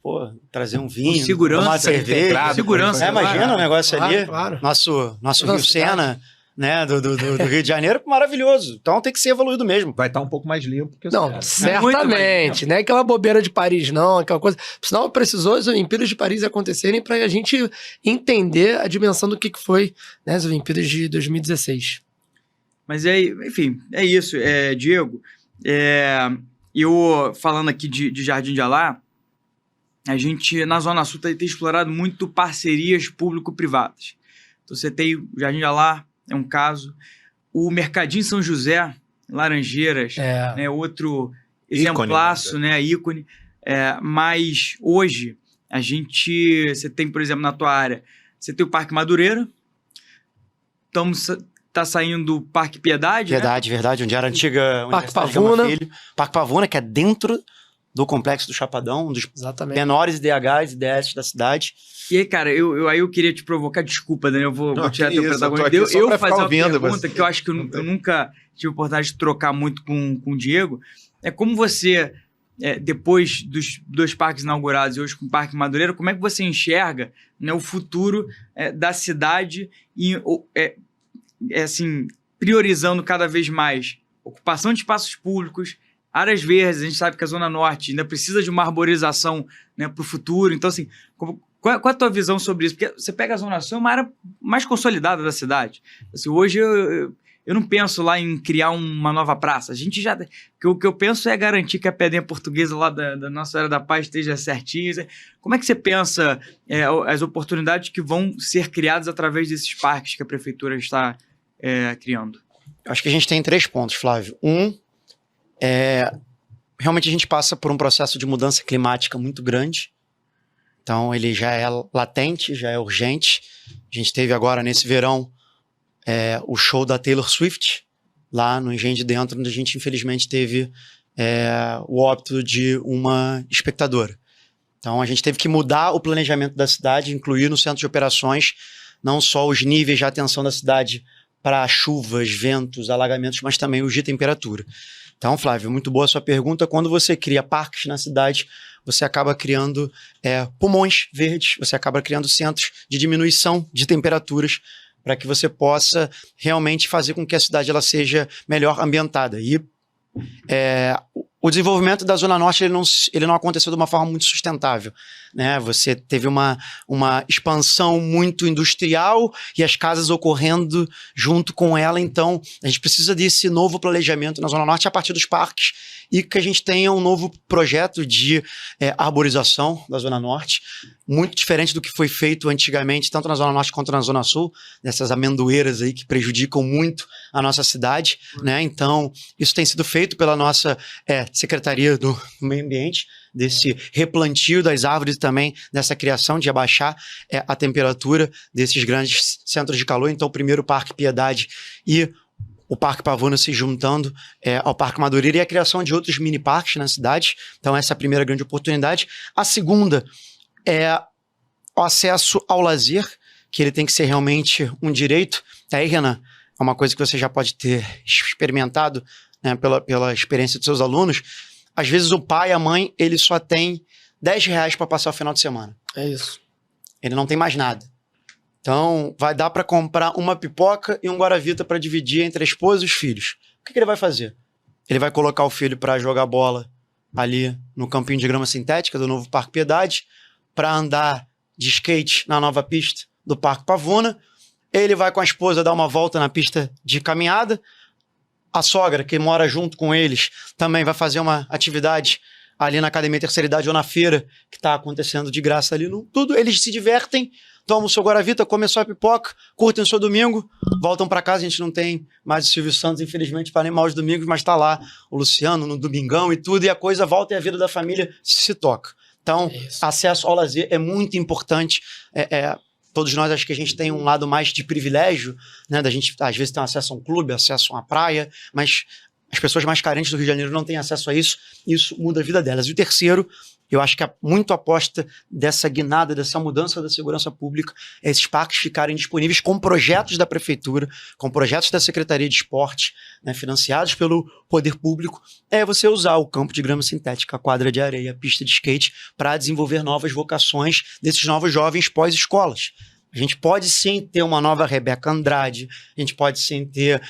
Pô, trazer um vinho, segurança, tomar cerveja. Segurança. Imagina o negócio ali. Claro. Nosso Rio Sena, né, do Rio de Janeiro, maravilhoso. Então tem que ser evoluído mesmo. Vai estar um pouco mais limpo que o Não, certamente. Não é aquela bobeira de Paris, não. Aquela coisa. Senão precisou as Olimpíadas de Paris acontecerem para a gente entender a dimensão do que foi, né, as Olimpíadas de 2016. Mas enfim, é isso, Diego. Eu falando aqui de Jardim de Alá, a gente na Zona Sul tem explorado muito parcerias público-privadas. Então você tem o Jardim de Alá, é um caso. O Mercadinho São José, Laranjeiras, né, outro exemplaço, né, ícone. Mas hoje, você tem, por exemplo, na tua área, você tem o Parque Madureira, tá saindo o Parque Piedade, Verdade, onde era a antiga Parque Pavuna. Parque Pavuna, que é dentro do Complexo do Chapadão, um dos menores IDHs e IDS da cidade. E aí, cara, eu queria te provocar, desculpa, Daniel, eu vou tirar teu protagonista. Eu fazer uma pergunta que eu acho que eu nunca tive a oportunidade de trocar muito com o Diego. É como você, depois dos 2 parques inaugurados e hoje com o Parque Madureira, como é que você enxerga, né, o futuro da cidade e, assim, priorizando cada vez mais ocupação de espaços públicos, áreas verdes? A gente sabe que a Zona Norte ainda precisa de uma arborização, né, para o futuro. Então, assim, qual é a tua visão sobre isso? Porque você pega a Zona Sul, é uma área mais consolidada da cidade. Assim, hoje eu não penso lá em criar uma nova praça. A gente já... O que eu penso é garantir que a pedrinha portuguesa lá da nossa Área da Paz esteja certinha. Como é que você pensa as oportunidades que vão ser criadas através desses parques que a prefeitura está criando? Acho que a gente tem 3 pontos, Flávio. Realmente a gente passa por um processo de mudança climática muito grande. Então ele já é latente, já é urgente. A gente teve agora nesse verão o show da Taylor Swift, lá no Engenho de Dentro, onde a gente infelizmente teve o óbito de uma espectadora. Então a gente teve que mudar o planejamento da cidade, incluir no centro de operações não só os níveis de atenção da cidade para chuvas, ventos, alagamentos, mas também os de temperatura. Então, Flávio, muito boa a sua pergunta. Quando você cria parques na cidade, você acaba criando pulmões verdes, você acaba criando centros de diminuição de temperaturas para que você possa realmente fazer com que a cidade ela seja melhor ambientada. E o desenvolvimento da Zona Norte ele não aconteceu de uma forma muito sustentável, né? Você teve uma expansão muito industrial e as casas ocorrendo junto com ela. Então, a gente precisa desse novo planejamento na Zona Norte a partir dos parques e que a gente tenha um novo projeto de arborização da Zona Norte, muito diferente do que foi feito antigamente, tanto na Zona Norte quanto na Zona Sul, dessas amendoeiras aí que prejudicam muito a nossa cidade, né? Então, isso tem sido feito pela nossa Secretaria do Meio Ambiente, desse replantio das árvores e também dessa criação de abaixar a temperatura desses grandes centros de calor. Então, o primeiro Parque Piedade e o Parque Pavuna se juntando ao Parque Madureira e a criação de outros mini parques na cidade. Então, essa é a primeira grande oportunidade. A segunda é o acesso ao lazer, que ele tem que ser realmente um direito. Aí, Renan, é uma coisa que você já pode ter experimentado, né, pela experiência dos seus alunos. Às vezes o pai e a mãe, ele só tem R$10 para passar o final de semana. É isso. Ele não tem mais nada. Então, vai dar para comprar uma pipoca e um Guaravita para dividir entre a esposa e os filhos. O que ele vai fazer? Ele vai colocar o filho para jogar bola ali no campinho de grama sintética do novo Parque Piedade, para andar de skate na nova pista do Parque Pavuna. Ele vai com a esposa dar uma volta na pista de caminhada. A sogra, que mora junto com eles, também vai fazer uma atividade ali na Academia Terceira Idade ou na feira, que está acontecendo de graça ali. Tudo, eles se divertem, tomam o seu Guaravita, comem a sua pipoca, curtem o seu domingo, voltam para casa. A gente não tem mais o Silvio Santos, infelizmente, para animar os domingos, mas está lá o Luciano no domingão e tudo, e a coisa volta e a vida da família se toca. Então, acesso ao lazer é muito importante. Todos nós, acho que a gente tem um lado mais de privilégio, né? Da gente, às vezes, tem acesso a um clube, acesso a uma praia, mas as pessoas mais carentes do Rio de Janeiro não têm acesso a isso, e isso muda a vida delas. E o terceiro, eu acho que é muito aposta dessa guinada, dessa mudança da segurança pública, é esses parques ficarem disponíveis com projetos da prefeitura, com projetos da Secretaria de Esporte, né, financiados pelo poder público. Você usar o campo de grama sintética, a quadra de areia, a pista de skate, para desenvolver novas vocações desses novos jovens pós-escolas. A gente pode sim ter uma nova Rebeca Andrade, a gente pode sim ter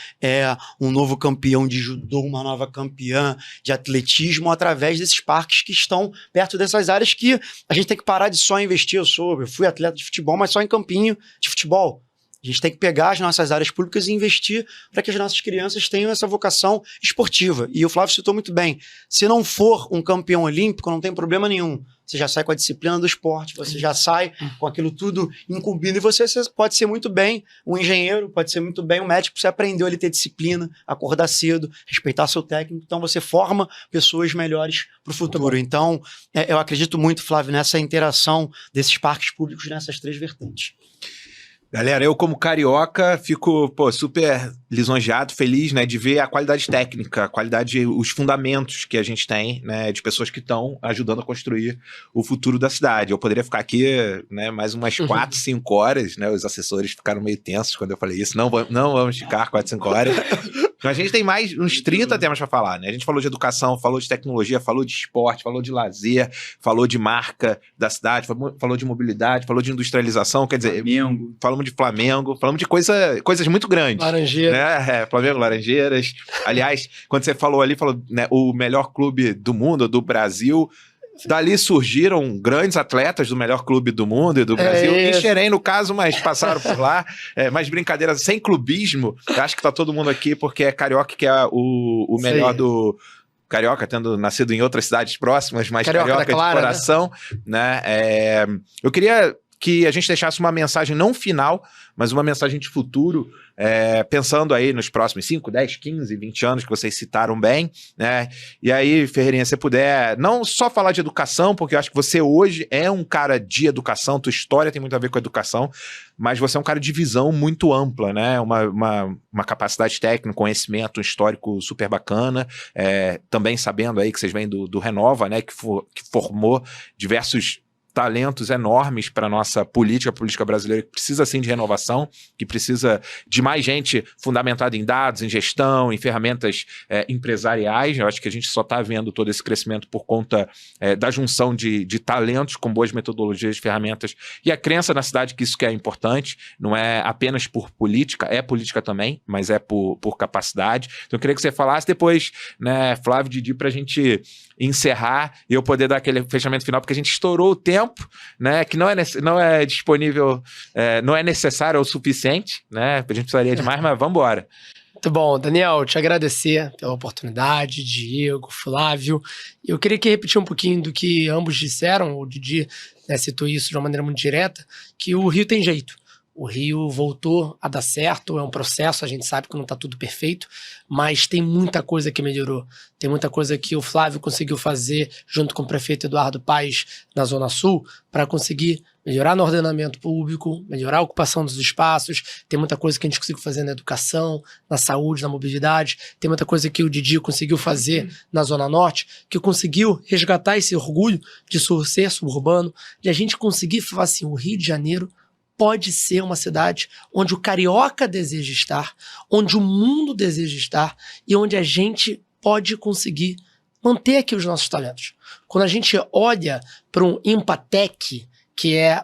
um novo campeão de judô, uma nova campeã de atletismo, através desses parques que estão perto dessas áreas que a gente tem que parar de só investir. Eu fui atleta de futebol, mas só em campinho de futebol. A gente tem que pegar as nossas áreas públicas e investir para que as nossas crianças tenham essa vocação esportiva. E o Flávio citou muito bem, se não for um campeão olímpico, não tem problema nenhum. Você já sai com a disciplina do esporte, você já sai com aquilo tudo incumbido, e você pode ser muito bem um engenheiro, pode ser muito bem um médico. Você aprendeu a ter disciplina, acordar cedo, respeitar seu técnico. Então você forma pessoas melhores para o futuro. Então eu acredito muito, Flávio, nessa interação desses parques públicos nessas três vertentes. Galera, eu como carioca fico super lisonjeado, feliz, né, de ver a qualidade técnica, a qualidade, os fundamentos que a gente tem, né, de pessoas que estão ajudando a construir o futuro da cidade. Eu poderia ficar aqui, né, mais umas 4, 5 horas, né, os assessores ficaram meio tensos quando eu falei isso, não vamos ficar 4, 5 horas. Mas a gente tem mais uns 30 temas para falar, né? A gente falou de educação, falou de tecnologia, falou de esporte, falou de lazer, falou de marca da cidade, falou de mobilidade, falou de industrialização, quer dizer, falamos de Flamengo, falamos de coisas muito grandes. Laranjeira. Né? Flamengo, Laranjeiras. Aliás, quando você falou ali, né, o melhor clube do mundo, do Brasil. Dali surgiram grandes atletas do melhor clube do mundo e do Brasil. Em Xerém, no caso, mas passaram por lá. Mas brincadeiras, sem clubismo. Eu acho que tá todo mundo aqui porque é carioca, que é o melhor do... Carioca, tendo nascido em outras cidades próximas, mas carioca de coração. Né? Eu queria que a gente deixasse uma mensagem não final, mas uma mensagem de futuro, pensando aí nos próximos 5, 10, 15, 20 anos que vocês citaram bem, né? E aí, Ferreirinha, se você puder não só falar de educação, porque eu acho que você hoje é um cara de educação, tua história tem muito a ver com a educação, mas você é um cara de visão muito ampla, né? Uma capacidade técnica, conhecimento, um histórico super bacana, também sabendo aí que vocês vêm do Renova, né? Que formou diversos talentos enormes para a nossa política brasileira, que precisa sim de renovação, que precisa de mais gente fundamentada em dados, em gestão, em ferramentas empresariais. Eu acho que a gente só está vendo todo esse crescimento por conta da junção de talentos com boas metodologias, ferramentas, e a crença na cidade que isso que é importante, não é apenas por política, é política também, mas é por capacidade. Então eu queria que você falasse depois, né, Flávio, Didi, para a gente encerrar e eu poder dar aquele fechamento final, porque a gente estourou o tempo, né, que não é disponível, não é necessário ou suficiente, né, a gente precisaria de mais, mas vamos embora. Muito bom, Daniel, te agradecer pela oportunidade, Diego, Flávio. Eu queria que repetir um pouquinho do que ambos disseram, o Didi, né, citou isso de uma maneira muito direta, que o Rio tem jeito. O Rio voltou a dar certo, é um processo, a gente sabe que não está tudo perfeito, mas tem muita coisa que melhorou. Tem muita coisa que o Flávio conseguiu fazer junto com o prefeito Eduardo Paes na Zona Sul para conseguir melhorar no ordenamento público, melhorar a ocupação dos espaços. Tem muita coisa que a gente conseguiu fazer na educação, na saúde, na mobilidade. Tem muita coisa que o Didi conseguiu fazer na Zona Norte, que conseguiu resgatar esse orgulho de ser suburbano, de a gente conseguir falar assim, o Rio de Janeiro pode ser uma cidade onde o carioca deseja estar, onde o mundo deseja estar e onde a gente pode conseguir manter aqui os nossos talentos. Quando a gente olha para um Empatec, que é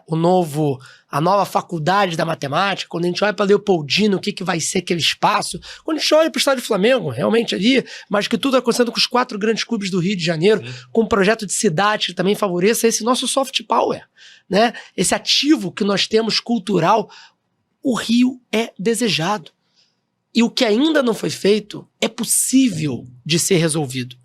a nova faculdade da matemática, quando a gente olha para Leopoldina, o que vai ser aquele espaço, quando a gente olha para o estádio do Flamengo, realmente ali, mas que tudo acontecendo com os 4 grandes clubes do Rio de Janeiro, com um projeto de cidade que também favoreça esse nosso soft power, né? Esse ativo que nós temos cultural, o Rio é desejado. E o que ainda não foi feito é possível de ser resolvido.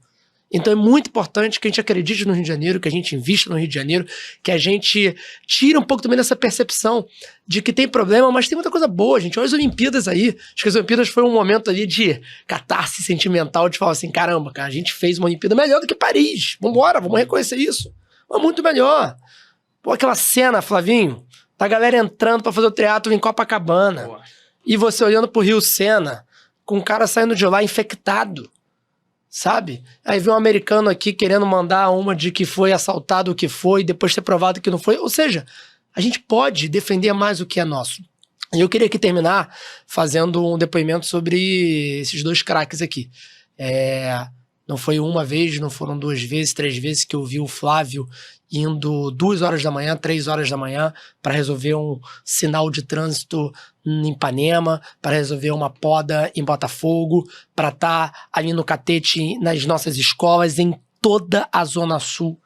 Então é muito importante que a gente acredite no Rio de Janeiro, que a gente invista no Rio de Janeiro, que a gente tire um pouco também dessa percepção de que tem problema, mas tem muita coisa boa, gente. Olha as Olimpíadas aí. Acho que as Olimpíadas foi um momento ali de catarse sentimental, de falar assim, caramba, cara, a gente fez uma Olimpíada melhor do que Paris. Vambora, vamos reconhecer isso. Mas muito melhor. Pô, aquela cena, Flavinho, da galera entrando pra fazer o teatro em Copacabana. Boa. E você olhando pro Rio Sena, com um cara saindo de lá infectado. Sabe? Aí vem um americano aqui querendo mandar uma de que foi assaltado o que foi, depois ter provado que não foi. Ou seja, a gente pode defender mais o que é nosso. E eu queria aqui terminar fazendo um depoimento sobre esses 2 craques aqui. Não foi uma vez, não foram 2 vezes, 3 vezes que eu vi o Flávio indo 2 horas da manhã, 3 horas da manhã para resolver um sinal de trânsito em Ipanema, para resolver uma poda em Botafogo, para estar ali no catete nas nossas escolas, em toda a Zona Sul.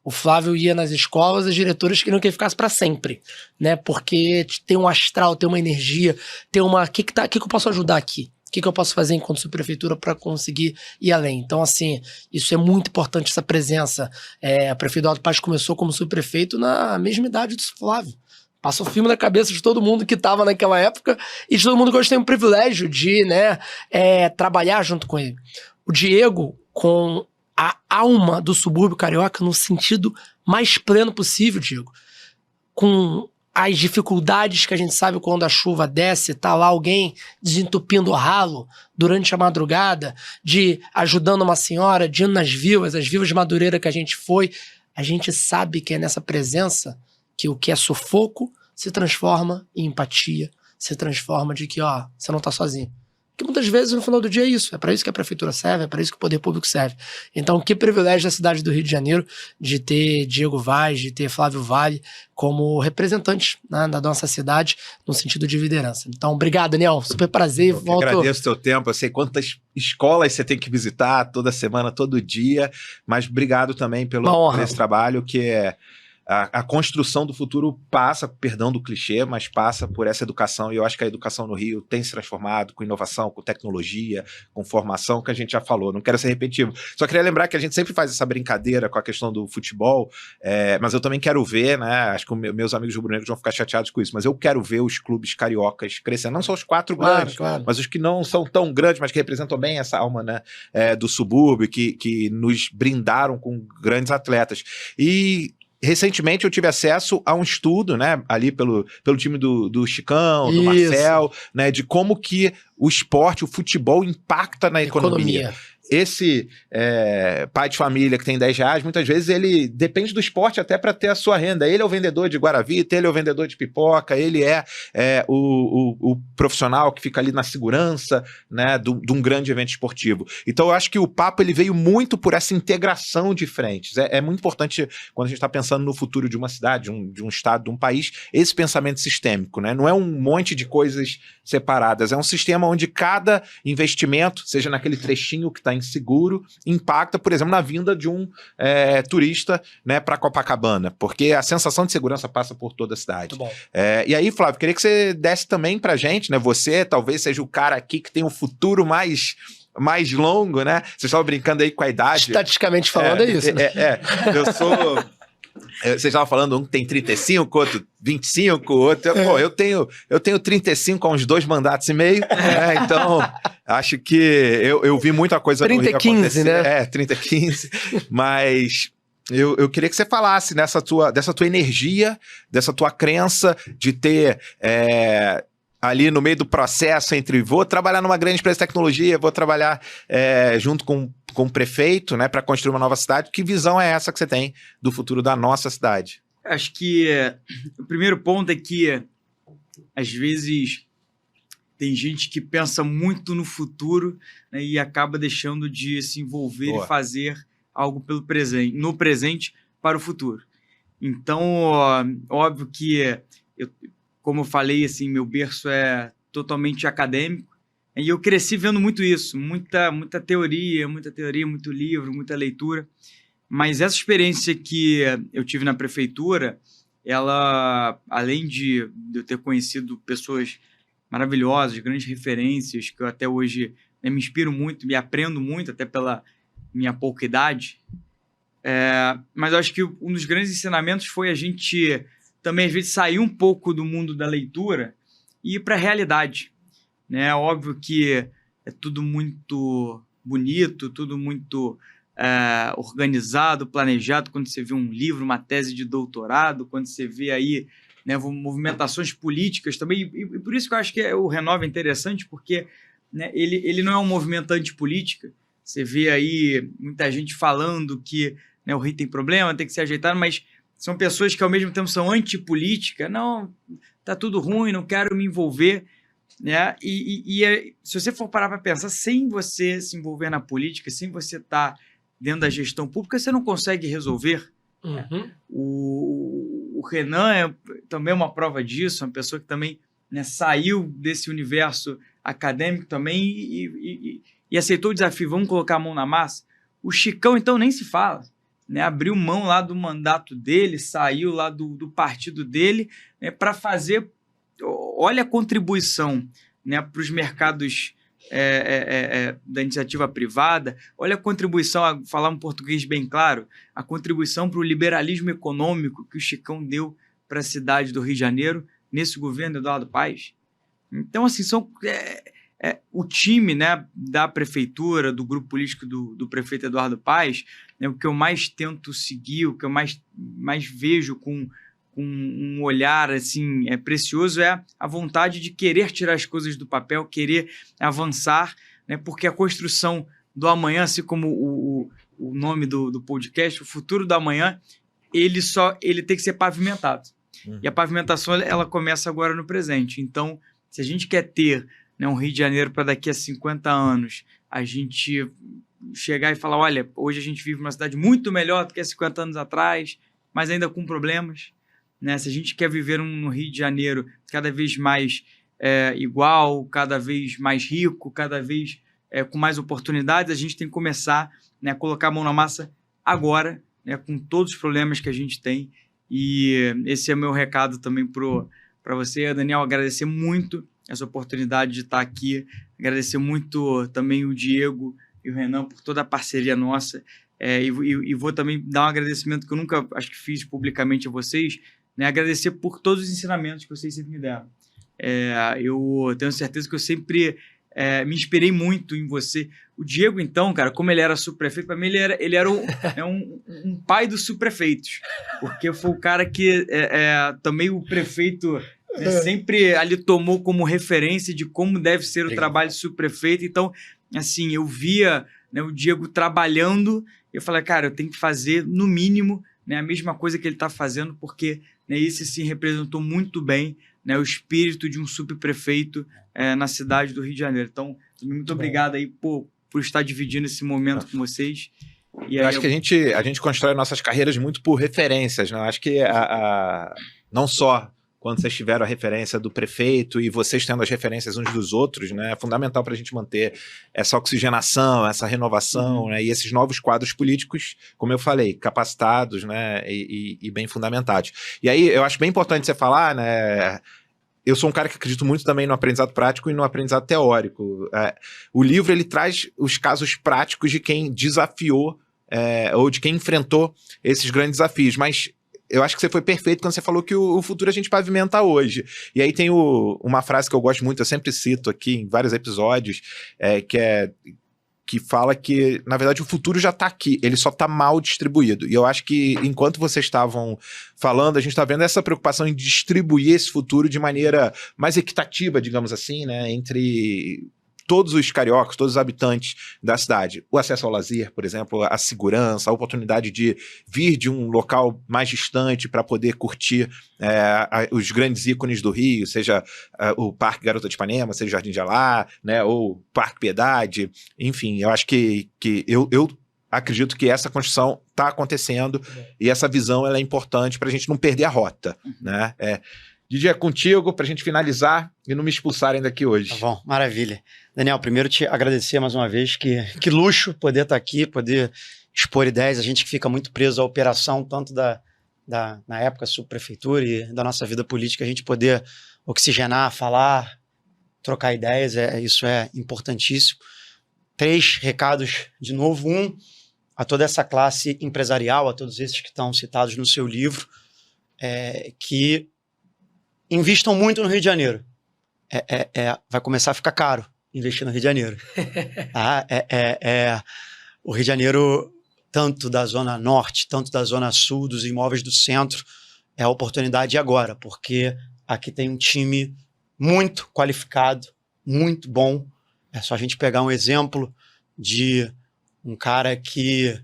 O Flávio ia nas escolas, as diretoras queriam que ele ficasse para sempre, né? Porque tem um astral, tem uma energia, tem uma... O que eu posso ajudar aqui? O que eu posso fazer enquanto subprefeitura para conseguir ir além? Então, assim, isso é muito importante, essa presença. A prefeito Eduardo Paes começou como subprefeito na mesma idade do Flávio. Passa o filme na cabeça de todo mundo que estava naquela época e de todo mundo que hoje tem o privilégio de, né, trabalhar junto com ele. O Diego, com a alma do subúrbio carioca no sentido mais pleno possível, Diego. Com as dificuldades que a gente sabe quando a chuva desce, tá lá alguém desentupindo o ralo durante a madrugada, de ajudando uma senhora, de indo nas vilas, as vilas de Madureira que a gente foi. A gente sabe que é nessa presença que o que é sufoco se transforma em empatia, se transforma de que, ó, você não tá sozinho. Porque muitas vezes no final do dia é isso, é para isso que a prefeitura serve, é para isso que o poder público serve. Então, que privilégio da cidade do Rio de Janeiro de ter Diego Vaz, de ter Flávio Vale como representantes, né, da nossa cidade no sentido de liderança. Então, obrigado, Daniel, super prazer. Eu agradeço o teu tempo, eu sei quantas escolas você tem que visitar toda semana, todo dia, mas obrigado também por esse trabalho que a construção do futuro passa, perdão do clichê, mas passa por essa educação, e eu acho que a educação no Rio tem se transformado com inovação, com tecnologia, com formação, que a gente já falou, não quero ser repetitivo. Só queria lembrar que a gente sempre faz essa brincadeira com a questão do futebol, mas eu também quero ver, né, acho que meus amigos rubro-negros vão ficar chateados com isso, mas eu quero ver os clubes cariocas crescendo, não só os 4 grandes, mas os que não são tão grandes, mas que representam bem essa alma, né, do subúrbio, que nos brindaram com grandes atletas. E recentemente eu tive acesso a um estudo, né, ali pelo time do Chicão, do Marcel, né, de como que o esporte, o futebol impacta na economia. Esse pai de família que tem R$10, muitas vezes ele depende do esporte até para ter a sua renda. Ele é o vendedor de Guaravita, ele é o vendedor de pipoca, ele é o profissional que fica ali na segurança, né, de um grande evento esportivo. Então eu acho que o papo ele veio muito por essa integração de frentes. É muito importante quando a gente está pensando no futuro de uma cidade, de um estado, de um país, esse pensamento sistêmico, né? Não é um monte de coisas separadas, é um sistema onde cada investimento, seja naquele trechinho que está inseguro, impacta, por exemplo, na vinda de um turista, né, para Copacabana, porque a sensação de segurança passa por toda a cidade. Muito bom. E aí, Flávio, queria que você desse também pra gente, né, você talvez seja o cara aqui que tem um futuro mais longo, né? Vocês estavam brincando aí com a idade. Estatisticamente falando, é isso. Né? Eu sou... Vocês estavam falando, um tem 35, outro 25, outro... Pô, eu tenho 35 há uns 2 mandatos e meio, né? Então, acho que eu vi muita coisa 30 no Rio 15, né? 30 15, mas... Eu queria que você falasse dessa tua energia, dessa tua crença de ter... ali no meio do processo entre vou trabalhar numa grande empresa de tecnologia, vou trabalhar junto com o prefeito, né, para construir uma nova cidade. Que visão é essa que você tem do futuro da nossa cidade? Acho que o primeiro ponto é que, às vezes, tem gente que pensa muito no futuro, né, e acaba deixando de se envolver e fazer algo no presente para o futuro. Então, óbvio que como eu falei, assim, meu berço é totalmente acadêmico, e eu cresci vendo muito isso, muita teoria, muito livro, muita leitura, mas essa experiência que eu tive na prefeitura, ela, além de eu ter conhecido pessoas maravilhosas, grandes referências, que eu até hoje, né, me inspiro muito, me aprendo muito, até pela minha pouca idade, mas eu acho que um dos grandes ensinamentos foi a gente também, às vezes, sair um pouco do mundo da leitura e ir para a realidade, né? Óbvio que é tudo muito bonito, tudo muito organizado, planejado, quando você vê um livro, uma tese de doutorado, quando você vê aí, né, movimentações políticas também, e por isso que eu acho que o Renova é interessante, porque, né, ele não é um movimento antipolítica. Você vê aí muita gente falando que, né, o Rio tem problema, tem que ser ajeitado, mas são pessoas que, ao mesmo tempo, são antipolítica. Não, tá tudo ruim, não quero me envolver, né? Se você for parar para pensar, sem você se envolver na política, sem você estar dentro da gestão pública, você não consegue resolver. Uhum. O Renan é também uma prova disso, uma pessoa que também, né, saiu desse universo acadêmico também e aceitou o desafio, vamos colocar a mão na massa. O Chicão, então, nem se fala. Né, abriu mão lá do mandato dele, saiu lá do partido dele, né, para fazer... Olha a contribuição, né, para os mercados da iniciativa privada, olha a contribuição, a falar um português bem claro, a contribuição para o liberalismo econômico que o Chicão deu para a cidade do Rio de Janeiro, nesse governo Eduardo Paes. Então, assim, o time, né, da prefeitura, do grupo político do prefeito Eduardo Paes, né, o que eu mais tento seguir, o que eu mais vejo com um olhar assim, precioso, é a vontade de querer tirar as coisas do papel, querer avançar, né, porque a construção do amanhã, assim como o nome do podcast, o futuro do amanhã, ele tem que ser pavimentado. E a pavimentação, ela começa agora no presente. Então, se a gente quer ter, né, um Rio de Janeiro para daqui a 50 anos, a gente chegar e falar, olha, hoje a gente vive uma cidade muito melhor do que há 50 anos atrás, mas ainda com problemas, né? Se a gente quer viver um Rio de Janeiro cada vez mais igual, cada vez mais rico, cada vez com mais oportunidades, a gente tem que começar, né, a colocar a mão na massa agora, né, com todos os problemas que a gente tem, E esse é o meu recado também para você, Daniel, agradecer muito essa oportunidade de estar aqui, agradecer muito também o Diego e o Renan por toda a parceria nossa, e vou também dar um agradecimento que eu nunca acho que fiz publicamente a vocês, né? Agradecer por todos os ensinamentos que vocês sempre me deram. Eu tenho certeza que eu sempre me inspirei muito em você. O Diego, então, cara, como ele era subprefeito, para mim ele era um pai dos subprefeitos, porque foi o cara que também o prefeito, né, sempre ali tomou como referência de como deve ser o trabalho do subprefeito. Então, assim, eu via, né, o Diego trabalhando, e eu falei, cara, eu tenho que fazer, no mínimo, né, a mesma coisa que ele está fazendo, porque, né, isso sim representou muito bem, né, o espírito de um subprefeito na cidade do Rio de Janeiro. Então, muito obrigado aí por estar dividindo esse momento com vocês. E eu acho que a gente constrói nossas carreiras muito por referências, né? Eu acho que não só quando vocês tiveram a referência do prefeito e vocês tendo as referências uns dos outros, né, é fundamental para a gente manter essa oxigenação, essa renovação, né, e esses novos quadros políticos, como eu falei, capacitados, né, e bem fundamentados. E aí eu acho bem importante você falar, né, eu sou um cara que acredito muito também no aprendizado prático e no aprendizado teórico. O livro, ele traz os casos práticos de quem desafiou ou de quem enfrentou esses grandes desafios, mas eu acho que você foi perfeito quando você falou que o futuro a gente pavimenta hoje. E aí tem uma frase que eu gosto muito, eu sempre cito aqui em vários episódios, que fala que, na verdade, o futuro já está aqui, ele só está mal distribuído. E eu acho que, enquanto vocês estavam falando, a gente está vendo essa preocupação em distribuir esse futuro de maneira mais equitativa, digamos assim, né, entre todos os cariocas, todos os habitantes da cidade. O acesso ao lazer, por exemplo, a segurança, a oportunidade de vir de um local mais distante para poder curtir os grandes ícones do Rio, seja o Parque Garota de Ipanema, seja o Jardim de Alá, né, ou Parque Piedade. Enfim, eu acho que eu acredito que essa construção está acontecendo e essa visão ela é importante para a gente não perder a rota, né? Didi, é contigo para a gente finalizar e não me expulsarem daqui hoje. Tá bom, maravilha. Daniel, primeiro te agradecer mais uma vez, que luxo poder estar aqui, poder expor ideias, a gente que fica muito preso à operação, tanto na época subprefeitura e da nossa vida política, a gente poder oxigenar, falar, trocar ideias, isso é importantíssimo. 3 recados de novo. 1, a toda essa classe empresarial, a todos esses que estão citados no seu livro, que invistam muito no Rio de Janeiro. Vai começar a ficar caro investir no Rio de Janeiro. Tá? O Rio de Janeiro, tanto da Zona Norte, tanto da Zona Sul, dos imóveis do centro, é a oportunidade agora, porque aqui tem um time muito qualificado, muito bom. É só a gente pegar um exemplo de um cara que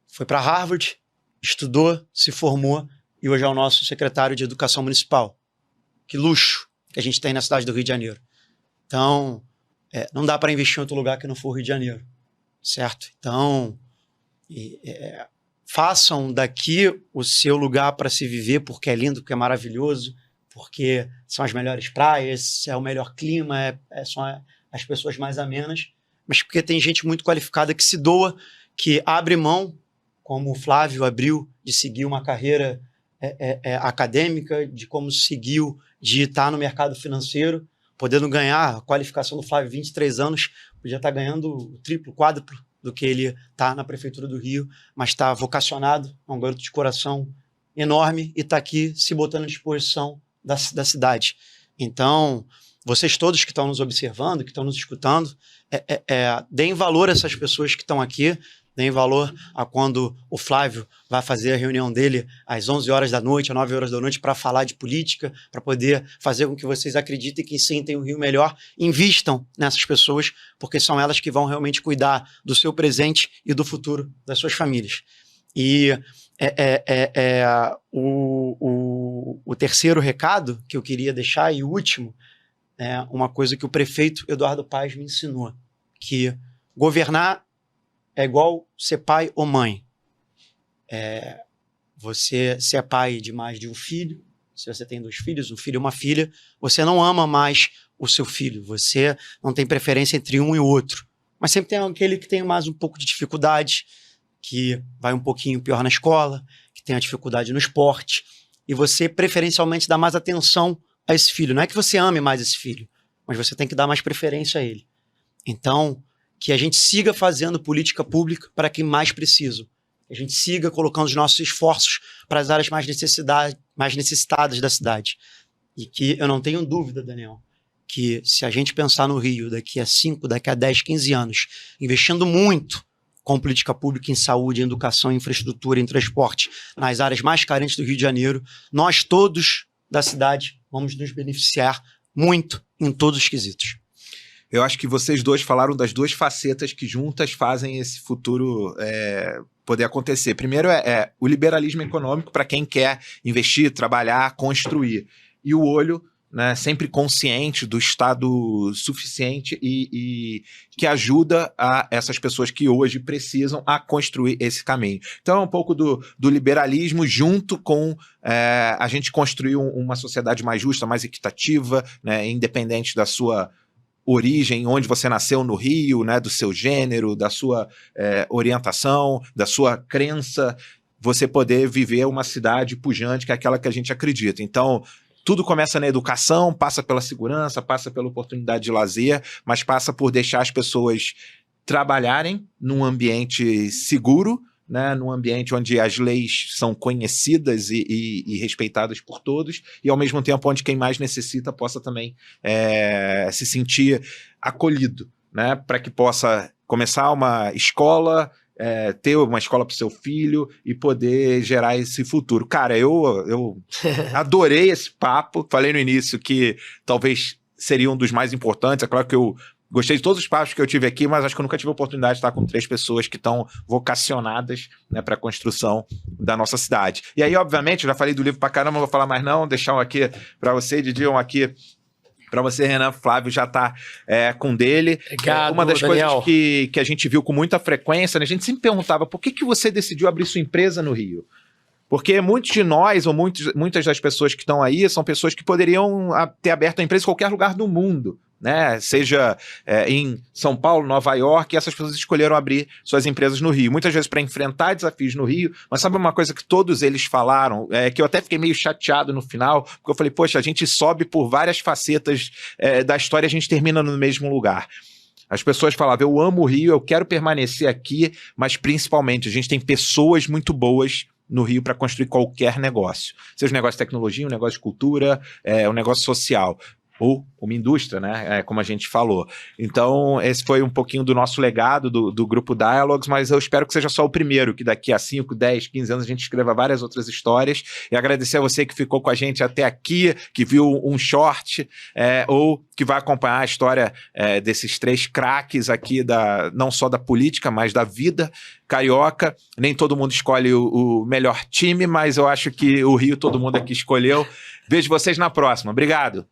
foi para Harvard, estudou, se formou e hoje é o nosso secretário de Educação Municipal. Que luxo que a gente tem na cidade do Rio de Janeiro. Então, não dá para investir em outro lugar que não for o Rio de Janeiro, certo? Então, façam daqui o seu lugar para se viver, porque é lindo, porque é maravilhoso, porque são as melhores praias, é o melhor clima, são as pessoas mais amenas, mas porque tem gente muito qualificada que se doa, que abre mão, como o Flávio abriu, de seguir uma carreira acadêmica, de como seguiu de estar no mercado financeiro, podendo ganhar a qualificação do Flávio, 23 anos, podia estar ganhando o triplo, quádruplo do que ele está na Prefeitura do Rio, mas está vocacionado, é um garoto de coração enorme e está aqui se botando à disposição da cidade. Então, vocês todos que estão nos observando, que estão nos escutando, deem valor a essas pessoas que estão aqui, deem valor a quando o Flávio vai fazer a reunião dele às 11 horas da noite, às 9 horas da noite, para falar de política, para poder fazer com que vocês acreditem que sim, tem um Rio melhor. Invistam nessas pessoas, porque são elas que vão realmente cuidar do seu presente e do futuro das suas famílias. E o terceiro recado que eu queria deixar, e o último, é uma coisa que o prefeito Eduardo Paes me ensinou, que governar é igual ser pai ou mãe. Se é pai de mais de um filho, se você tem 2 filhos, um filho e uma filha, você não ama mais o seu filho, você não tem preferência entre um e o outro. Mas sempre tem aquele que tem mais um pouco de dificuldade, que vai um pouquinho pior na escola, que tem a dificuldade no esporte. e você preferencialmente dá mais atenção a esse filho. Não é que você ame mais esse filho, mas você tem que dar mais preferência a ele. Então, que a gente siga fazendo política pública para quem mais precisa. Que a gente siga colocando os nossos esforços para as áreas mais necessitadas da cidade. E que eu não tenho dúvida, Daniel, que se a gente pensar no Rio daqui a 5, daqui a 10, 15 anos, investindo muito com política pública em saúde, em educação, em infraestrutura, em transporte, nas áreas mais carentes do Rio de Janeiro, nós todos da cidade vamos nos beneficiar muito em todos os quesitos. Eu acho que vocês dois falaram das duas facetas que juntas fazem esse futuro poder acontecer. Primeiro é o liberalismo econômico para quem quer investir, trabalhar, construir. E o olho, né, sempre consciente do Estado suficiente e que ajuda a essas pessoas que hoje precisam a construir esse caminho. Então é um pouco do liberalismo junto com a gente construir uma sociedade mais justa, mais equitativa, né, independente da sua origem, onde você nasceu no Rio, né, do seu gênero, da sua orientação, da sua crença, você poder viver uma cidade pujante que é aquela que a gente acredita. Então, tudo começa na educação, passa pela segurança, passa pela oportunidade de lazer, mas passa por deixar as pessoas trabalharem num ambiente seguro, né, num ambiente onde as leis são conhecidas e respeitadas por todos, e ao mesmo tempo onde quem mais necessita possa também se sentir acolhido, né, para que possa começar uma escola, ter uma escola para o seu filho e poder gerar esse futuro. Cara, eu adorei esse papo, falei no início que talvez seria um dos mais importantes, é claro que eu gostei de todos os papos que eu tive aqui, mas acho que eu nunca tive a oportunidade de estar com 3 pessoas que estão vocacionadas, né, para a construção da nossa cidade. E aí, obviamente, eu já falei do livro pra caramba, não vou falar mais não, deixar um aqui para você, Didi, um aqui para você, Renan. Flávio já tá com dele. Obrigado, uma das Daniel. coisas que a gente viu com muita frequência, né, a gente sempre perguntava por que você decidiu abrir sua empresa no Rio? Porque muitos de nós, ou muitas das pessoas que estão aí, são pessoas que poderiam ter aberto a empresa em qualquer lugar do mundo, né? Seja em São Paulo, Nova York, e essas pessoas escolheram abrir suas empresas no Rio. Muitas vezes para enfrentar desafios no Rio, mas sabe uma coisa que todos eles falaram, que eu até fiquei meio chateado no final, porque eu falei, poxa, a gente sobe por várias facetas da história e a gente termina no mesmo lugar. As pessoas falavam, eu amo o Rio, eu quero permanecer aqui, mas principalmente a gente tem pessoas muito boas no Rio para construir qualquer negócio. Seja um negócio de tecnologia, um negócio de cultura, um negócio social. Ou uma indústria, né? Como a gente falou. Então, esse foi um pouquinho do nosso legado do Grupo Dialogues, mas eu espero que seja só o primeiro, que daqui a 5, 10, 15 anos a gente escreva várias outras histórias. E agradecer a você que ficou com a gente até aqui, que viu um short, ou que vai acompanhar a história desses 3 craques aqui, não só da política, mas da vida carioca. Nem todo mundo escolhe o melhor time, mas eu acho que o Rio todo mundo aqui escolheu. Vejo vocês na próxima. Obrigado.